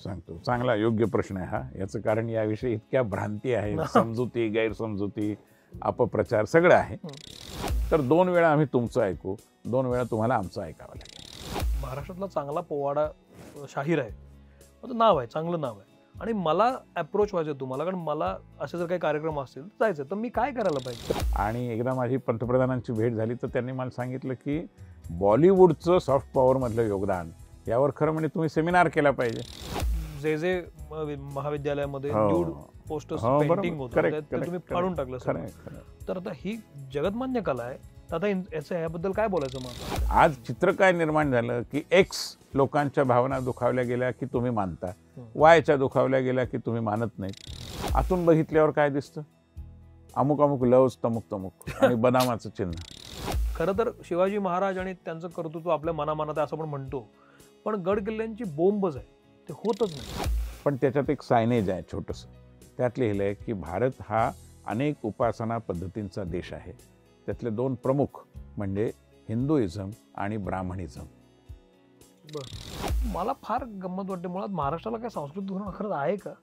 सांगतो. चांगला योग्य प्रश्न आहे हा. याचं कारण याविषयी इतक्या भ्रांती आहेत, समजुती, गैरसमजुती, अपप्रचार सगळं आहे. तर 2 वेळा आम्ही तुमचं ऐकू, 2 वेळा तुम्हाला आमचं ऐकावं लागेल. महाराष्ट्रातला चांगला पोवाडा शाहीर आहे, माझं नाव आहे, चांगलं नाव आहे, आणि मला अप्रोच व्हायचं तुम्हाला, कारण मला असे जर काही कार्यक्रम असतील जायचं, तर मी काय करायला पाहिजे? आणि एकदा माझी पंतप्रधानांची भेट झाली तर त्यांनी मला सांगितलं की बॉलिवूडचं सॉफ्ट पॉवरमधलं योगदान यावर खरं म्हणजे तुम्ही सेमिनार केला पाहिजे. जे महाविद्यालयामध्ये हो. न्यूड पोस्टर्स बरोबर. पेंटिंग होतं Correct, ते तुम्ही correct, फाडून टाकलं खरं सर. आहे, खरं आहे. तर आता ही जगतमान्य कला आहे, तर आता याचं ह्याबद्दल काय बोलायचं मग? आज चित्र काय निर्माण झालं की एक्स लोकांच्या भावना दुखावल्या गेल्या की तुम्ही मानता, वायच्या दुखावल्या गेल्या की तुम्ही मानत नाहीत. आतून बघितल्यावर काय दिसतं? अमुक अमुक लवज तमुक तमुक आणि बदामाचं चिन्ह. खरं तर शिवाजी महाराज आणि त्यांचं कर्तृत्व आपल्या मनामनात आहे असं आपण म्हणतो, पण गड किल्ल्यांची बोंबच आहे, ते होतच नाही. पण त्याच्यात एक सायनेज आहे छोटंसं. त्यात लिहिलं आहे की भारत हा अनेक उपासना पद्धतींचा देश आहे. त्यातले 2 प्रमुख म्हणजे हिंदुइझम आणि ब्राह्मणिझम. बरं, मला फार गंमत वाटते. मुळात महाराष्ट्राला काय सांस्कृतिक धोरण खरंच आहे का?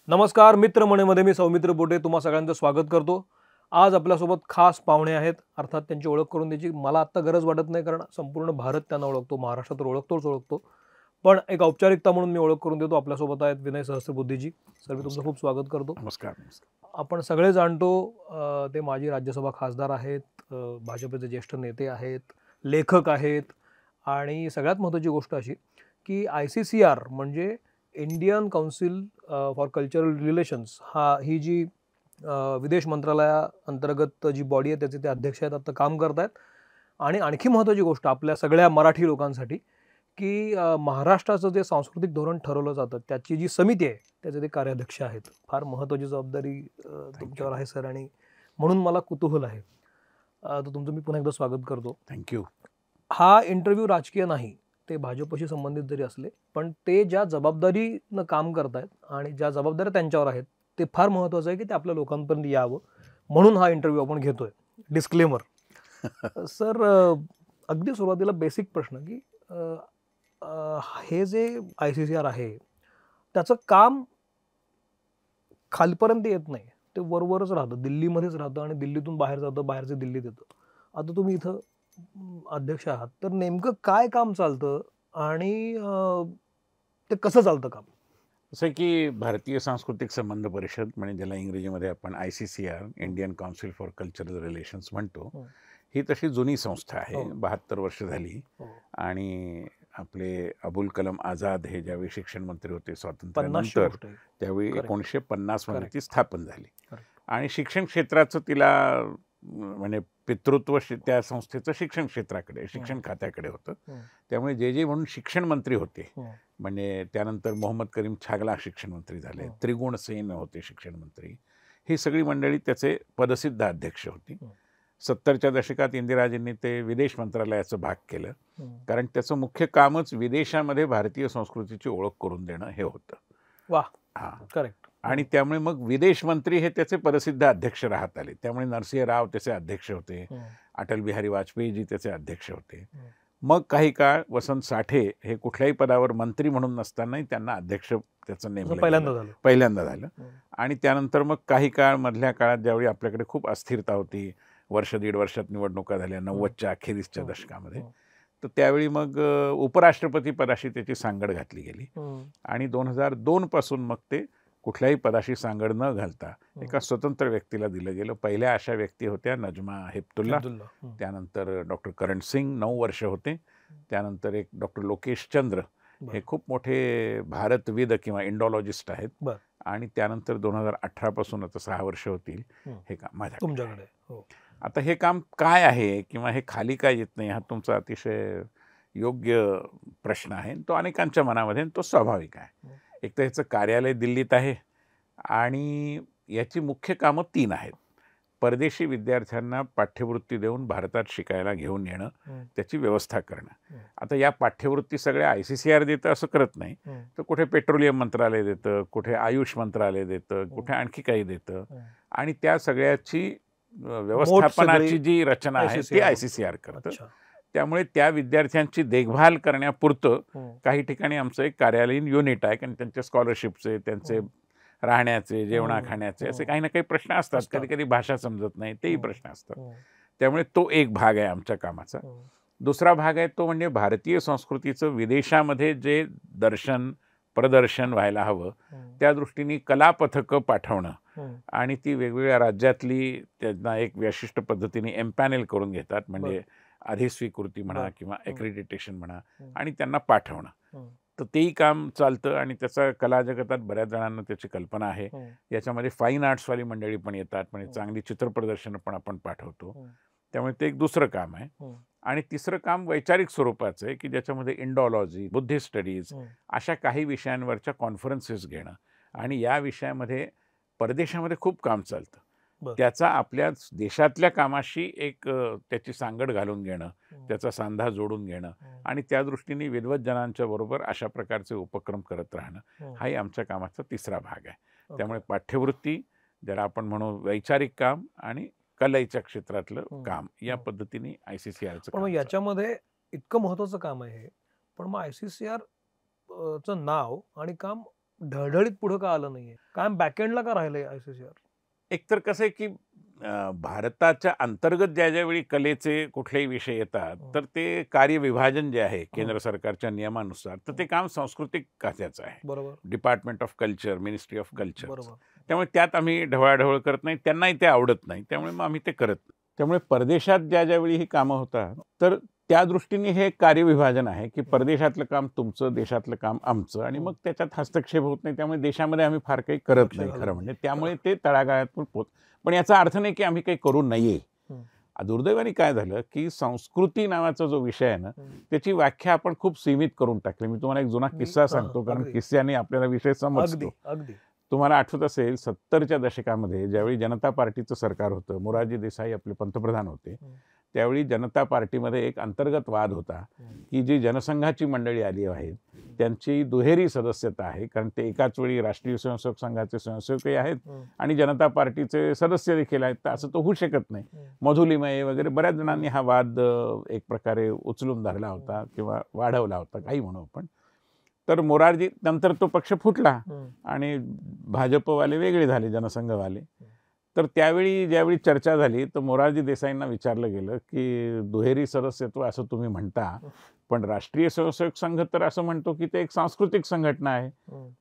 नमस्कार, मित्रमणेमध्ये मी सौमित्र बोटे तुम्हा सगळ्यांचं स्वागत करतो. आज आपल्यासोबत खास पाहुणे आहेत. अर्थात त्यांची ओळख करून द्यायची मला आत्ता गरज वाटत नाही, कारण संपूर्ण भारत त्यांना ओळखतो, महाराष्ट्रात ओळखतो. पण एक औपचारिकता म्हणून मी ओळख करून देतो. आपल्यासोबत आहेत विनय सहस्त्रबुद्धेजी. सर, मी तुमचं खूप स्वागत करतो. नमस्कार. आपण सगळे जाणतो, ते माजी राज्यसभा खासदार आहेत, भाजपचे ज्येष्ठ नेते आहेत, लेखक आहेत, आणि सगळ्यात महत्त्वाची गोष्ट अशी की ICCR म्हणजे Indian council for cultural relations ही जी विदेश मंत्रालयाअंतर्गत जी बॉडी आहे त्याचे ते अध्यक्ष आहेत, आता काम करत आहेत. आणि आणखी महत्त्वाची गोष्ट आपल्या सगळ्या मराठी लोकांसाठी की महाराष्ट्राचं जे सांस्कृतिक धोरण ठरवलं जातं त्याची जी समिती आहे त्याचे ते कार्याध्यक्ष आहेत. फार महत्त्वाची जबाबदारी तुमच्यावर आहे सर, आणि म्हणून मला कुतूहल आहे. तर तुमचं मी पुन्हा एकदा स्वागत करतो. थँक्यू. हा इंटरव्ह्यू राजकीय नाही, ते भाजपशी संबंधित जरी असले, पण ते ज्या जबाबदारीनं काम करतायत आणि ज्या जबाबदाऱ्या त्यांच्यावर आहेत ते फार महत्त्वाचं आहे की ते आपल्या लोकांपर्यंत यावं, म्हणून हा इंटरव्ह्यू आपण घेतोय. डिस्क्लेमर. सर, अगदी सुरुवातीला बेसिक प्रश्न की हे जे ICCR आहे त्याचं काम खालपर्यंत येत नाही, ते वरवरच राहतं, दिल्लीमध्येच राहतं आणि दिल्लीतून बाहेर जातं, बाहेरचे दिल्लीत येतं. आता तुम्ही इथं अध्यक्ष आहात, तर नेमकं काय काम चालतं आणि ते कसं चालतं काम? असं की भारतीय सांस्कृतिक संबंध परिषद म्हणजे ज्याला इंग्रजीमध्ये आपण ICCR Indian council for cultural relations म्हणतो, ही तशी जुनी संस्था आहे. 72 वर्ष झाली. आणि आपले अबुल कलाम आझाद हे ज्यावेळी शिक्षण मंत्री होते स्वातंत्र्यानंतर, त्यावेळी 1950 मध्ये ती स्थापन झाली. आणि शिक्षण क्षेत्राचं तिला म्हणजे पितृत्व त्या संस्थेचं शिक्षण क्षेत्राकडे, शिक्षण खात्याकडे होतं. त्यामुळे जे म्हणून शिक्षण मंत्री होते, म्हणजे त्यानंतर मोहम्मद करीम छागला शिक्षण मंत्री झाले, त्रिगुण सेन होते शिक्षण मंत्री, ही सगळी मंडळी त्याचे पदसिद्ध अध्यक्ष होती. 70च्या दशकात इंदिराजींनी ते विदेश मंत्रालयाचं भाग केलं, कारण त्याचं मुख्य कामच विदेशामध्ये भारतीय संस्कृतीची ओळख करून देणं हे होतं. वाह, करेक्ट. आणि त्यामुळे मग विदेश मंत्री हे त्याचे प्रसिद्ध अध्यक्ष राहत आले. त्यामुळे नरसिंह राव त्याचे अध्यक्ष होते, अटल बिहारी वाजपेयीजी त्याचे अध्यक्ष होते. मग काही काळ वसंत साठे हे कुठल्याही पदावर मंत्री म्हणून नसतानाही त्यांना अध्यक्ष त्याचं नेमलं, पहिल्यांदा झालं. आणि त्यानंतर मग काही काळ मधल्या काळात ज्यावेळी आपल्याकडे खूप अस्थिरता होती, 1-1.5 वर्षात निवडणुका झाल्या 90च्या अखेरीसच्या दशकामध्ये, तर त्यावेळी मग उपराष्ट्रपती पदाशी त्याची सांगड घातली गेली. आणि 2002 पासून मग ते कुठल्याही पदाशी सांगड न घालता एका स्वतंत्र व्यक्तीला दिलं गेलं. पहिल्या अशा व्यक्ती होत्या नजमा हेपतुल्ला, त्यानंतर डॉक्टर करण सिंग 9 वर्ष होते, त्यानंतर एक डॉक्टर लोकेश चंद्र हे खूप मोठे भारतविद किंवा इंडॉलॉजिस्ट आहेत, आणि त्यानंतर 2018 पासून आता 6 वर्ष होतील हे काम माझ्या तुमच्याकडे. आता हे काम काय आहे किंवा हे खाली काय येत नाही, हा तुमचा अतिशय योग्य प्रश्न आहे. तो अनेकांच्या मनामध्ये, तो स्वाभाविक आहे. एक तर ह्याचं कार्यालय दिल्लीत आहे आणि याची मुख्य कामं 3 आहेत. परदेशी विद्यार्थ्यांना पाठ्यवृत्ती देऊन भारतात शिकायला घेऊन येणं, त्याची व्यवस्था करणं. आता या पाठ्यवृत्ती सगळ्या ICCR देतं असं करत नाही, तर कुठे पेट्रोलियम मंत्रालय देतं, कुठे आयुष मंत्रालय देतं, कुठे आणखी काही देतं, आणि त्या सगळ्याची व्यवस्थापनाची जी रचना आहे ती ICCR करतं. त्यामुळे त्या विद्यार्थ्यांची देखभाल करण्यापुरतं काही ठिकाणी आमचं एक कार्यालयीन युनिट आहे, कारण त्यांच्या स्कॉलरशिपचे, त्यांचे राहण्याचे, जेवणा खाण्याचे असे काही ना काही प्रश्न असतात. कधी कधी भाषा समजत नाही, तेही प्रश्न असतात. त्यामुळे तो एक भाग आहे आमच्या कामाचा. दुसरा भाग आहे तो म्हणजे भारतीय संस्कृतीचं विदेशामध्ये जे प्रदर्शन व्हायला हवं, त्या दृष्टीने कला पथकं पाठवणं आणि ती वेगवेगळ्या राज्यातली त्यांना एक विशिष्ट पद्धतीने एम्पॅनेल करून घेतात, म्हणजे अधिस्वीकृती म्हणा किंवा ॲक्रेडिटेशन म्हणा, आणि त्यांना पाठवणं. तर तेही काम चालतं आणि त्याचा कला जगतात बऱ्याच जणांना त्याची कल्पना आहे. याच्यामध्ये फाईन आर्ट्सवाली मंडळी पण येतात, म्हणजे चांगली चित्रप्रदर्शनं पण आपण पाठवतो. त्यामुळे ते एक दुसरं काम आहे. आणि तिसरं काम वैचारिक स्वरूपाचं आहे, की ज्याच्यामध्ये इंडॉलॉजी, बुद्धिस्ट स्टडीज अशा काही विषयांवरच्या कॉन्फरन्सेस घेणं, आणि या विषयामध्ये परदेशामध्ये खूप काम चालतं. त्याचा आपल्या देशातल्या कामाशी एक त्याची सांगड घालून घेणं, त्याचा सांधा जोडून घेणं, आणि त्या दृष्टीने विद्वज्जनांच्या बरोबर अशा प्रकारचे उपक्रम करत राहणं, हाही आमच्या कामाचा तिसरा भाग आहे. त्यामुळे पाठ्यवृत्ती, ज्याला आपण म्हणू वैचारिक काम, आणि कलेच्या क्षेत्रातलं काम, या पद्धतीने ICCRचं पण काम. याच्यामध्ये इतकं महत्वाचं काम आहे, पण मग ICCR चं नाव आणि काम ढळढळीत पुढे का आलं नाहीये? काम बॅकएंडला का राहिलंय ICCR? एकतर कसं आहे की भारताच्या अंतर्गत ज्यावेळी कलेचे कुठलेही विषय येतात, तर ते कार्यविभाजन जे आहे केंद्र सरकारच्या नियमानुसार, तर ते काम सांस्कृतिक खात्याचं आहे. बरोबर. Department of culture, ministry of culture. बरोबर. त्यामुळे त्यात आम्ही ढवळाढवळ करत नाही, त्यांनाही ते आवडत नाही, त्यामुळे मग आम्ही ते करत नाही. त्यामुळे परदेशात ज्यावेळी ही कामं होतात, तर त्या दृष्टीने हे कार्यविभाजन आहे की परदेशातलं काम तुमचं, देशातलं काम आमचं, आणि मग त्याच्यात हस्तक्षेप होत नाही. त्यामुळे देशामध्ये आम्ही फार काही करत नाही खरं म्हणजे. त्यामुळे ते तळागाळात पोहोच. पण याचा अर्थ नाही की आम्ही काही करू नये. दुर्दैवाने काय झालं की संस्कृती नावाचा जो विषय आहे ना, त्याची व्याख्या आपण खूप सीमित करून टाकली. मी तुम्हाला एक जुना किस्सा सांगतो, कारण किस्स्याने आपल्याला विषय समजतो. तुम्हाला आठवत असेल 70च्या दशकामध्ये ज्यावेळी जनता पार्टीचं सरकार होतं, मोरारजी देसाई आपले पंतप्रधान होते, त्यावेळी जनता पार्टीमध्ये एक अंतर्गत वाद होता की जी जनसंघाची मंडळी आली आहेत त्यांची दुहेरी सदस्यता आहे, कारण ते एकाच वेळी राष्ट्रीय स्वयंसेवक संघाचे स्वयंसेवकही आहेत आणि जनता पार्टीचे सदस्य देखील आहेत. तर असं तो होऊ शकत नाही. मधुलिमये वगैरे बऱ्याच जणांनी हा वाद एक प्रकारे उचलून धरला होता किंवा वाढवला होता, काही म्हणू आपण. तर मोरारजी नंतर तो पक्ष फुटला आणि भाजपवाले वेगळे झाले, जनसंघवाले. तर त्यावेळी ज्यावेळी चर्चा झाली तर मोरारजी देसाईंना विचारलं गेलं की दुहेरी सदस्यत्व असं तुम्ही म्हणता, पण राष्ट्रीय स्वयंसेवक संघ तर असं म्हणतो की ते एक सांस्कृतिक संघटना आहे,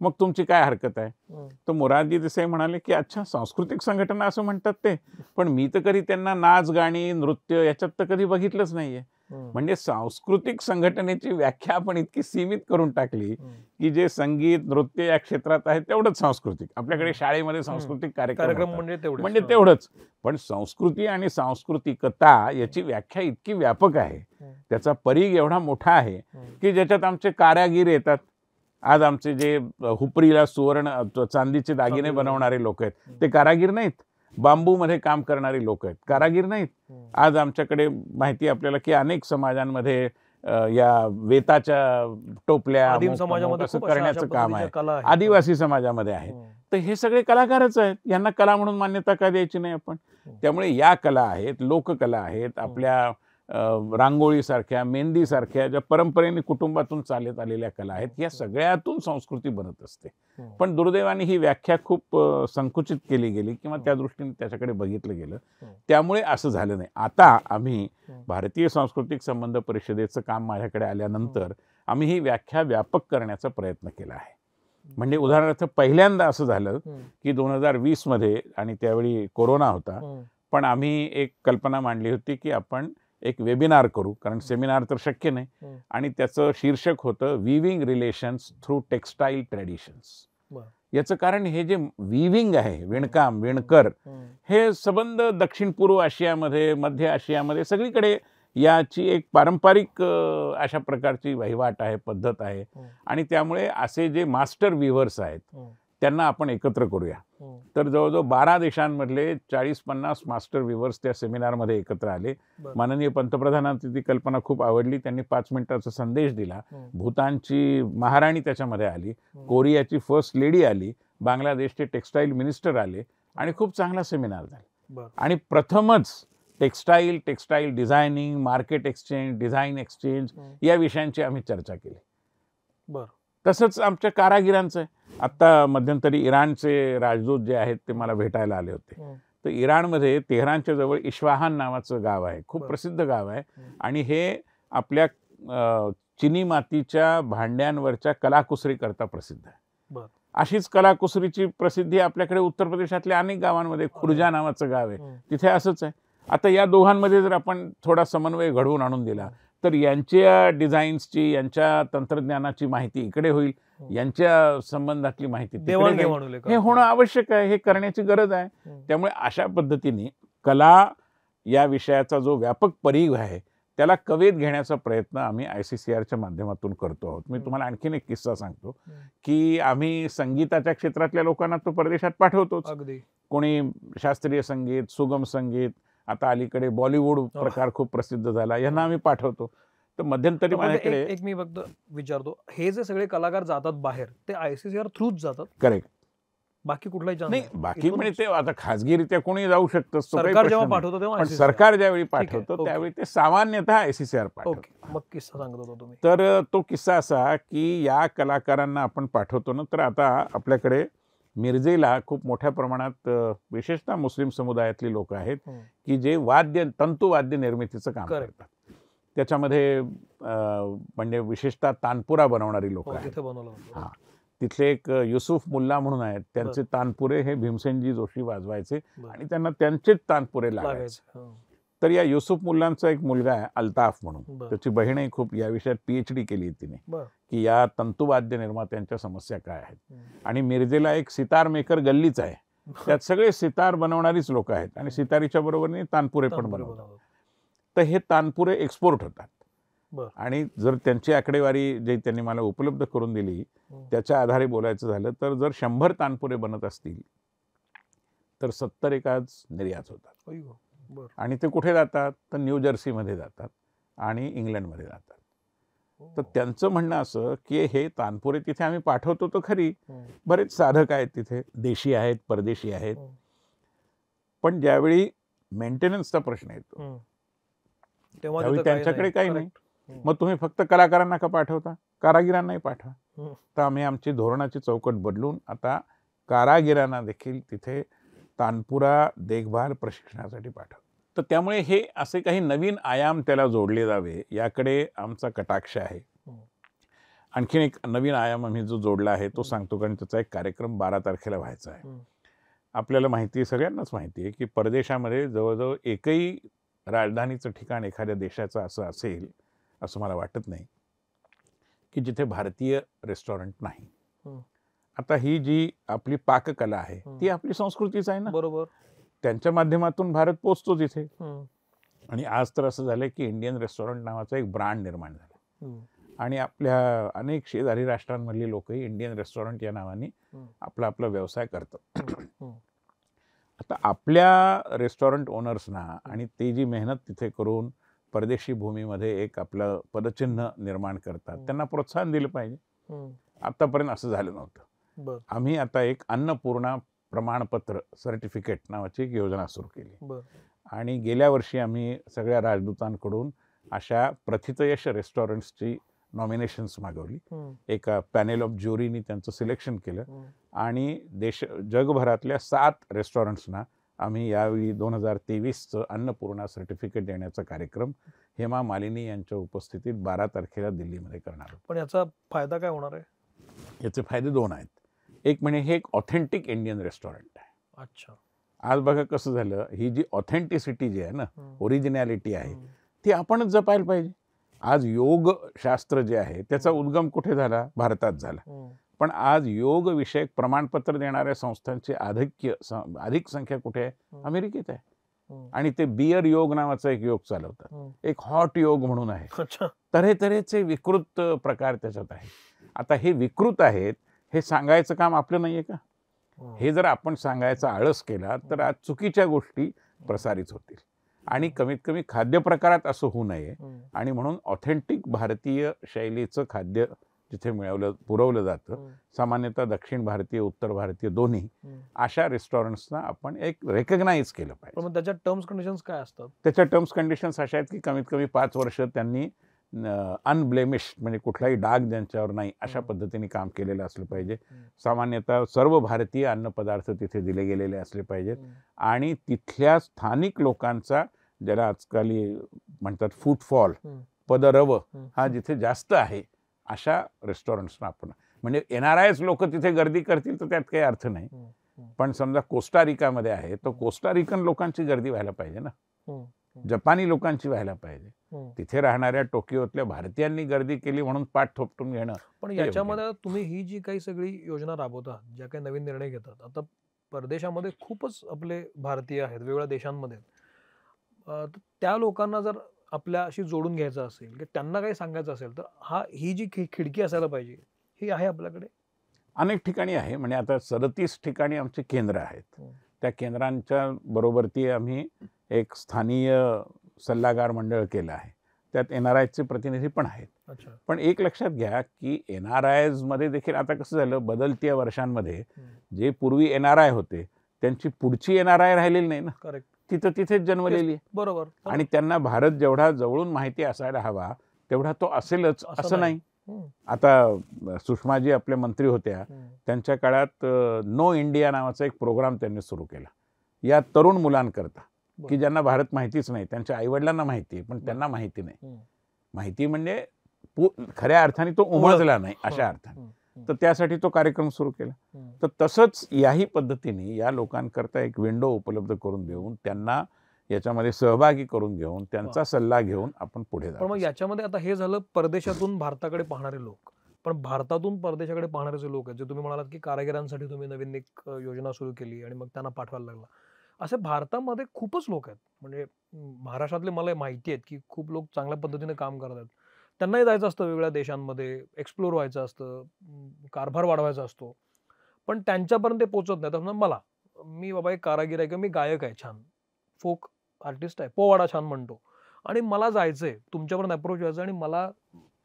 मग तुमची काय हरकत आहे? तर मोरारजी देसाई म्हणाले की अच्छा, सांस्कृतिक संघटना असं म्हणतात ते, पण मी तर कधी त्यांना नाच, गाणी, नृत्य याच्यात तर कधी बघितलंच नाहीये. म्हणजे सांस्कृतिक संघटनेची व्याख्या आपण इतकी सीमित करून टाकली की जे संगीत, नृत्य या क्षेत्रात आहे तेवढंच सांस्कृतिक. आपल्याकडे शाळेमध्ये सांस्कृतिक कार्यक्रम म्हणजे तेवढंच. पण संस्कृती आणि सांस्कृतिकता याची व्याख्या इतकी व्यापक आहे, त्याचा परीघ एवढा मोठा आहे की ज्याच्यात आमचे कारागीर येतात. आज आमचे जे हुपरीला सुवर्ण चांदीचे दागिने बनवणारे लोक आहेत ते कारागीर नाहीत. बांबूमध्ये काम करणारी लोक आहेत, कारागीर नाहीत. आज आमच्याकडे माहिती आपल्याला की अनेक समाजांमध्ये या वेताच्या टोपल्या असं करण्याचं काम आहे, आदिवासी समाजामध्ये आहे. तर हे सगळे कलाकारच आहेत, यांना कला म्हणून मान्यता का द्यायची नाही आपण? त्यामुळे या कला आहेत, लोककला आहेत, आपल्या रांगोळीसारख्या, मेहंदीसारख्या ज्या परंपरेने कुटुंबातून चालत आलेल्या कला आहेत, या सगळ्यातून संस्कृती बनत असते. पण दुर्दैवाने ही व्याख्या खूप संकुचित केली गेली किंवा त्या दृष्टीने त्याच्याकडे बघितलं गेलं, त्यामुळे असं झालं नाही. आता आम्ही भारतीय सांस्कृतिक संबंध परिषदेचं काम माझ्याकडे आल्यानंतर आम्ही ही व्याख्या व्यापक करण्याचा प्रयत्न केला आहे. म्हणजे उदाहरणार्थ पहिल्यांदा असं झालं की 2020 मध्ये, आणि त्यावेळी कोरोना होता, पण आम्ही एक कल्पना मांडली होती की आपण एक वेबिनार करू, कारण सेमिनार तर शक्य नाही, आणि त्याचं शीर्षक होतं viewing relations through textile traditions. याचं कारण हे जे विविंग आहे, विणकाम, विणकर, हे संबंध दक्षिण पूर्व आशियामध्ये, मध्य आशियामध्ये सगळीकडे याची एक पारंपरिक अशा प्रकारची वहिवाट आहे, पद्धत आहे. आणि त्यामुळे असे जे मास्टर विव्हर्स आहेत त्यांना आपण एकत्र करूया. तर जवळजवळ 12 देशांमधले 40-50 मास्टर विवर्स त्या सेमिनारमध्ये एकत्र आले. बरं. माननीय पंतप्रधानांची ती कल्पना खूप आवडली. त्यांनी 5 मिनिटाचा संदेश दिला. भूतानची महाराणी त्याच्यामध्ये आली, कोरियाची फर्स्ट लेडी आली, बांगलादेशचे टेक्स्टाईल मिनिस्टर आले आणि खूप चांगला सेमिनार झाला. आणि प्रथमच textile designing, market exchange, design exchange या विषयांची आम्ही चर्चा केली. बरं. तसंच आमच्या कारागिरांचं आहे. आत्ता मध्यंतरी इराणचे राजदूत जे आहेत ते मला भेटायला आले होते. तर इराणमध्ये तेहरानच्या जवळ इस्फहान नावाचं गाव आहे, खूप प्रसिद्ध गाव आहे. आणि हे आपल्या चिनी मातीच्या भांड्यांवरच्या कलाकुसरीकरता प्रसिद्ध आहे. अशीच कलाकुसरीची प्रसिद्धी आपल्याकडे उत्तर प्रदेशातल्या अनेक गावांमध्ये, खुर्जा नावाचं गाव आहे, तिथे असंच आहे. आता या दोघांमध्ये जर आपण थोडा समन्वय घडवून आणून दिला तर यांच्या डिझाईन्सची, यांच्या तंत्रज्ञानाची माहिती इकडे होईल, यांच्या संबंधातली माहिती तिकडे जाईल. हे होणं आवश्यक आहे, हे करण्याची गरज आहे. त्यामुळे अशा पद्धतीने कला या विषयाचा जो व्यापक परिघ आहे त्याला कवेत घेण्याचा प्रयत्न आम्ही ICCRच्या माध्यमातून करतो आहोत. मी तुम्हाला आणखीन एक किस्सा सांगतो की आम्ही संगीताच्या क्षेत्रातल्या लोकांना तो परदेशात पाठवतोच. कोणी शास्त्रीय संगीत, सुगम संगीत, आता अलीकडे बॉलिवूड प्रकार खूप प्रसिद्ध झाला, यांना आम्ही पाठवतो. तर मध्यंतरी माझ्याकडे एक मी फक्त विचारतो, हे जे सगळे कलाकार जातात बाहेर ते ICCR थ्रूच जातात? करेक्ट. बाकी कुठलाही चान्स नाही, बाकी म्हणजे ते आता खासगीरित्या कोणी जाऊ शकतं, सरकार जेव्हा पाठवतो तेव्हा पण सरकार ज्यावेळी पाठवतो त्यावेळी ते सामान्यतः ICCR पाठवतो. मग किस्सा सांगत होता तुम्ही. तर तो किस्सा असा की या कलाकारांना आपण पाठवतो ना, तर आता आपल्याकडे मिरजेला खूप मोठ्या प्रमाणात विशेषतः मुस्लिम समुदायातली लोक आहेत की जे तंतुवाद्य निर्मितीचं काम करतात. त्याच्यामध्ये म्हणजे विशेषतः तानपुरा बनवणारी लोक आहेत. हां, तिथले एक युसुफ मुल्ला म्हणून आहेत, त्यांचे तानपुरे हे भीमसेनजी जोशी वाजवायचे आणि त्यांना त्यांचेच तानपुरे लागायचे. तर या युसुफ मुल्लांचा एक मुलगा आहे अल्ताफ म्हणून, त्याची बहीणही खूप या विषयात PhD केली तिने की या तंतुवाद्य निर्मात्यांच्या समस्या काय आहेत. आणि मिरजेला एक सितार मेकर गल्लीच आहे, त्यात सगळे सितार बनवणारीच लोक आहेत आणि सितारीच्या बरोबरीने तानपुरे पण बनवतात. तर हे तानपुरे एक्सपोर्ट होतात. आणि जर त्यांची आकडेवारी जे त्यांनी मला उपलब्ध करून दिली त्याच्या आधारे बोलायचं झालं तर जर 100 तानपुरे बनत असतील तर 70 एकाच निर्यात होतात. आणि ते कुठे जातात तर न्यू जर्सीमध्ये जातात आणि इंग्लंडमध्ये जातात. तर त्यांचं म्हणणं असं की हे तानपुरे तिथे आम्ही पाठवतो तर खरी, बरेच साधक आहेत तिथे, देशी आहेत, परदेशी आहेत, पण ज्यावेळी मेंटेनन्सचा प्रश्न येतो त्यावेळी त्यांच्याकडे काही नाही. मग तुम्ही फक्त कलाकारांना का पाठवता? कारागिरांनाही पाठवा. तर आम्ही आमची धोरणाची चौकट बदलून आता कारागिरांना देखील तिथे तानपुरा देखभाल प्रशिक्षणासाठी पाठवतो. तर त्यामुळे हे असे काही नवीन आयाम त्याला जोडले जावे याकडे आमचा कटाक्ष आहे. आणखीन एक नवीन आयाम आम्ही जो जोडला आहे तो सांगतो, कारण त्याचा एक कार्यक्रम 12 तारखेला व्हायचा आहे. आपल्याला माहिती आहे, सगळ्यांनाच माहिती आहे की परदेशामध्ये जवळजवळ एकही राजधानीचं ठिकाण एखाद्या देशाचं असं असेल असं मला वाटत नाही की जिथे भारतीय रेस्टॉरंट नाही. आता ही जी आपली पाककला आहे ती आपली संस्कृतीच आहे ना. बरोबर. त्यांच्या माध्यमातून भारत पोचतो तिथे. आणि आज तर असं झालंय की इंडियन रेस्टॉरंट नावाचा एक ब्रँड निर्माण झाला आणि आपल्या अनेक शेजारी राष्ट्रांमधली लोकही इंडियन रेस्टॉरंट या नावाने आपला आपला व्यवसाय करतात. आता आपल्या रेस्टॉरंट ओनर्सना आणि ते जी मेहनत तिथे करून परदेशी भूमीमध्ये एक आपलं पदचिन्ह निर्माण करतात त्यांना प्रोत्साहन दिलं पाहिजे. आतापर्यंत असं झालं नव्हतं. आम्ही आता एक अन्नपूर्णा प्रमाणपत्र सर्टिफिकेट नावाची एक योजना सुरू केली आणि गेल्या वर्षी आम्ही सगळ्या राजदूतांकडून अशा प्रथितयश रेस्टॉरंट्सची नॉमिनेशन्स मागवली. एका पॅनेल ऑफ ज्युरीनी त्यांचं सिलेक्शन केलं आणि जगभरातल्या 7 रेस्टॉरंट्सना आम्ही यावेळी 2023चं अन्नपूर्णा सर्टिफिकेट देण्याचा कार्यक्रम हेमा मालिनी यांच्या उपस्थितीत 12 तारखेला दिल्लीमध्ये करणार आहोत. पण याचा फायदा काय होणार आहे? याचे फायदे 2 आहेत. एक म्हणजे हे एक ऑथेंटिक इंडियन रेस्टॉरंट आहे. अच्छा. आज बघा कसं झालं, ही जी ऑथेंटिसिटी जी आहे ना, ओरिजिनॅलिटी आहे ती आपणच जपायला पाहिजे. आज योग शास्त्र जे आहे त्याचा उद्गम कुठे झाला? भारतात झाला. पण आज योग विषयक प्रमाणपत्र देणाऱ्या संस्थांची अधिक संख्या कुठे आहे? अमेरिकेत आहे. आणि ते बियर योग नावाचा एक योग चालवतात. एक हॉट योग म्हणून आहे. तऱ्हेतऱ्हेचे विकृत प्रकार त्याच्यात आहे. आता हे विकृत आहेत हे सांगायचं काम आपलं नाहीये का? हे जर आपण सांगायचा आळस केला तर आज चुकीच्या गोष्टी प्रसारित होतील. आणि कमीत कमी खाद्यप्रकारात असं होऊ नये आणि म्हणून ऑथेंटिक भारतीय शैलीचं खाद्य जिथे पुरवलं जातं, सामान्यतः दक्षिण भारतीय, उत्तर भारतीय दोन्ही, अशा रेस्टॉरंट्सना आपण एक रेकग्नाइज केलं पाहिजे. पण त्याच्या टर्म्स कंडिशन्स काय असतात? त्याच्या टर्म्स कंडिशन्स अशा आहेत की कमीत कमी 5 वर्ष त्यांनी अनब्लेमिश म्हणजे कुठलाही डाग त्यांच्यावर नाही अशा पद्धतीने काम केलेलं असलं पाहिजे. सामान्यतः सर्व भारतीय अन्नपदार्थ तिथे दिले गेलेले असले पाहिजेत आणि तिथल्या स्थानिक लोकांचा, ज्याला आजकाल म्हणतात फुटफॉल, पदरव हा जिथे जास्त आहे अशा रेस्टॉरंट्सना आपण, म्हणजे NRIs लोक तिथे गर्दी करतील तर त्यात काही अर्थ नाही. पण समजा कोस्टारिकामध्ये आहे तर कोस्टारिकन लोकांची गर्दी व्हायला पाहिजे ना, जपानी लोकांची व्हायला पाहिजे. तिथे राहणाऱ्या टोकियोतल्या भारतीयांनी गर्दी केली म्हणून पाठ थोपटून घेणं. पण याच्यामध्ये तुम्ही ही जी काही सगळी योजना राबवता, ज्या काही नवीन निर्णय घेतात, आता परदेशामध्ये खूपच आपले भारतीय आहेत, वेगवेगळ्या देशांमध्ये, त्या लोकांना जर आपल्याशी जोडून घ्यायचं असेल की त्यांना काही सांगायचं असेल तर ही जी खिडकी असायला पाहिजे ही आहे आपल्याकडे? अनेक ठिकाणी आहे. म्हणजे आता 37 ठिकाणी आमचे केंद्र आहेत. त्या केंद्रांच्या बरोबरती आम्ही एक स्थानीय सल्लागार मंडळ केलं आहे. त्यात NRIचे प्रतिनिधी पण आहेत. पण एक लक्षात घ्या की NRIs मध्ये देखील आता कसं झालं, बदलत्या वर्षांमध्ये जे पूर्वी NRI होते त्यांची पुढची NRI राहिलेली नाही ना. करेक्ट. तिथेच जन्मलेली. बरोबर. आणि त्यांना भारत जेवढा जवळून माहिती असायला हवा तेवढा तो असेलच असं नाही. आता सुषमाजी आपल्या मंत्री होत्या, त्यांच्या काळात नो इंडिया नावाचा एक प्रोग्राम त्यांनी सुरू केला या तरुण मुलांकरता, की ज्यांना भारत माहितीच नाही. त्यांच्या आईवडिलांना माहिती आहे पण त्यांना माहिती नाही. माहिती म्हणजे खऱ्या अर्थाने तो उमजला नाही अशा अर्थाने. तर त्यासाठी तो कार्यक्रम सुरू केला. तर तसंच याही पद्धतीने या लोकांकरता एक विंडो उपलब्ध करून देऊन त्यांना याच्यामध्ये सहभागी करून घेऊन त्यांचा सल्ला घेऊन आपण पुढे पण जाऊ. मग याच्यामध्ये आता हे झालं परदेशातून भारताकडे पाहणारे लोक, पण भारतातून परदेशाकडे पाहणारे जे लोक आहेत, जे तुम्ही म्हणालात की कारागिरांसाठी तुम्ही नवीन एक योजना सुरू केली आणि मग त्यांना पाठवायला लागला, असे भारतामध्ये खूपच लोक आहेत. म्हणजे महाराष्ट्रातले मला माहिती आहेत की खूप लोक चांगल्या पद्धतीने काम करत आहेत. त्यांनाही जायचं असतं वेगवेगळ्या देशांमध्ये, एक्सप्लोर व्हायचं असतं, कारभार वाढवायचा असतो, पण त्यांच्यापर्यंत ते पोहोचत नाही. तर मी बाबा एक कारागीर आहे किंवा मी गायक आहे, छान फोक आर्टिस्ट आहे, पोवाडा छान म्हणतो आणि मला जायचंय तुमच्यापर्यंत अप्रोच व्हायचं आणि मला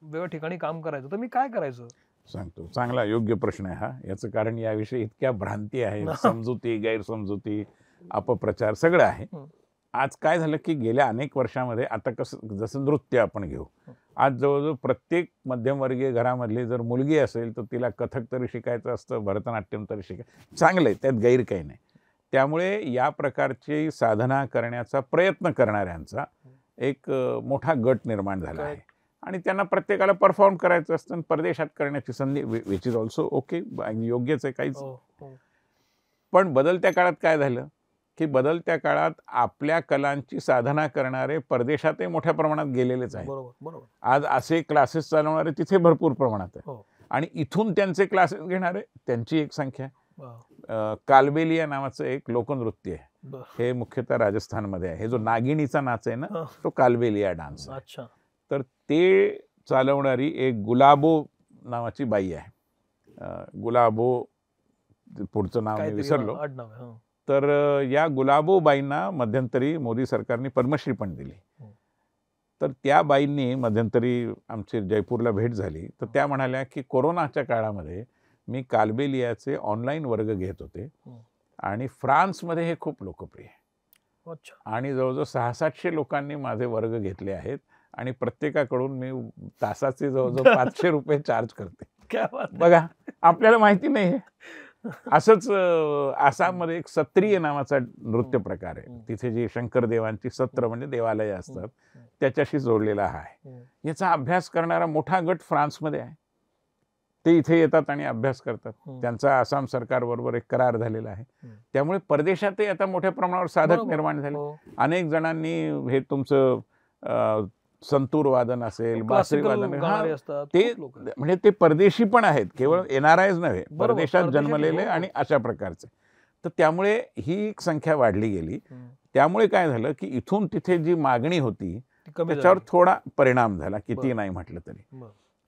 वेगळ्या ठिकाणी काम करायचं, तर मी काय करायचं? सांगतो. चांगला योग्य प्रश्न आहे हा. याचं कारण याविषयी इतक्या भ्रांती आहेत, समजुती, गैरसमजुती, अपप्रचार सगळं आहे. आज काय झालं की गेल्या अनेक वर्षामध्ये, आता कसं जसं नृत्य आपण घेऊ, आज जवळजवळ प्रत्येक मध्यमवर्गीय घरामधली जर मुलगी असेल तर तिला कथक तरी शिकायचं असतं, भरतनाट्यम तरी शिकायचं. चांगलं आहे, त्यात गैर काही नाही. त्यामुळे या प्रकारची साधना करण्याचा प्रयत्न करणाऱ्यांचा एक मोठा गट निर्माण झाला आहे आणि त्यांना प्रत्येकाला परफॉर्म करायचं असतं आणि परदेशात करण्याची संधी, विच इज ऑल्सो ओके, योग्यच आहे, काहीच. पण बदलत्या काळात काय झालं की बदलत्या काळात आपल्या कलांची साधना करणारे परदेशातही मोठ्या प्रमाणात गेलेलेच आहे. आज असे क्लासेस चालवणारे तिथे भरपूर प्रमाणात आहे आणि इथून त्यांचे क्लासेस घेणारे त्यांची एक संख्या. कालबेलिया नावाचं एक लोकनृत्य आहे, हे मुख्यतः राजस्थानमध्ये आहे. हे जो नागिणीचा नाच आहे ना, तो कालबेलिया डान्स आहे. तर ते चालवणारी एक गुलाबो नावाची बाई आहे. गुलाबो, पुढचं नाव मी विसरलो. तर या गुलाबो बाईंना मध्यंतरी मोदी सरकारने पद्मश्री पण दिली. तर त्या बाईंनी मध्यंतरी आमची जयपूरला भेट झाली, तर त्या म्हणाल्या की कोरोनाच्या काळामध्ये मी कालबेलियाचे ऑनलाईन वर्ग घेत होते आणि फ्रान्समध्ये हे खूप लोकप्रिय आहे आणि जवळजवळ 600-700 लोकांनी माझे वर्ग घेतले आहेत आणि प्रत्येकाकडून मी तासाचे जवळजवळ 500 रुपये चार्ज करते. बघा, आपल्याला माहिती नाही हे. असंच आसाममध्ये एक सत्रिय नावाचा नृत्य प्रकार आहे. तिथे जी शंकरदेवांची सत्र म्हणजे देवालय असतात त्याच्याशी जोडलेला आहे. याचा अभ्यास करणारा मोठा गट फ्रान्समध्ये आहे. ते इथे येतात आणि अभ्यास करतात. त्यांचा आसाम सरकारबरोबर एक करार झालेला आहे. त्यामुळे परदेशातही आता मोठ्या प्रमाणावर साधक निर्माण झाले. अनेक जणांनी हे तुमचं संतूर वादन असेल, बासरी वादन, ते म्हणजे ते परदेशी पण आहेत, केवळ NRIs नव्हे, परदेशात जन्मलेले आणि अशा प्रकारचे. तर त्यामुळे ही एक संख्या वाढली गेली. त्यामुळे काय झालं की इथून तिथे जी मागणी होती त्याच्यावर थोडा परिणाम झाला, किती नाही म्हटलं तरी.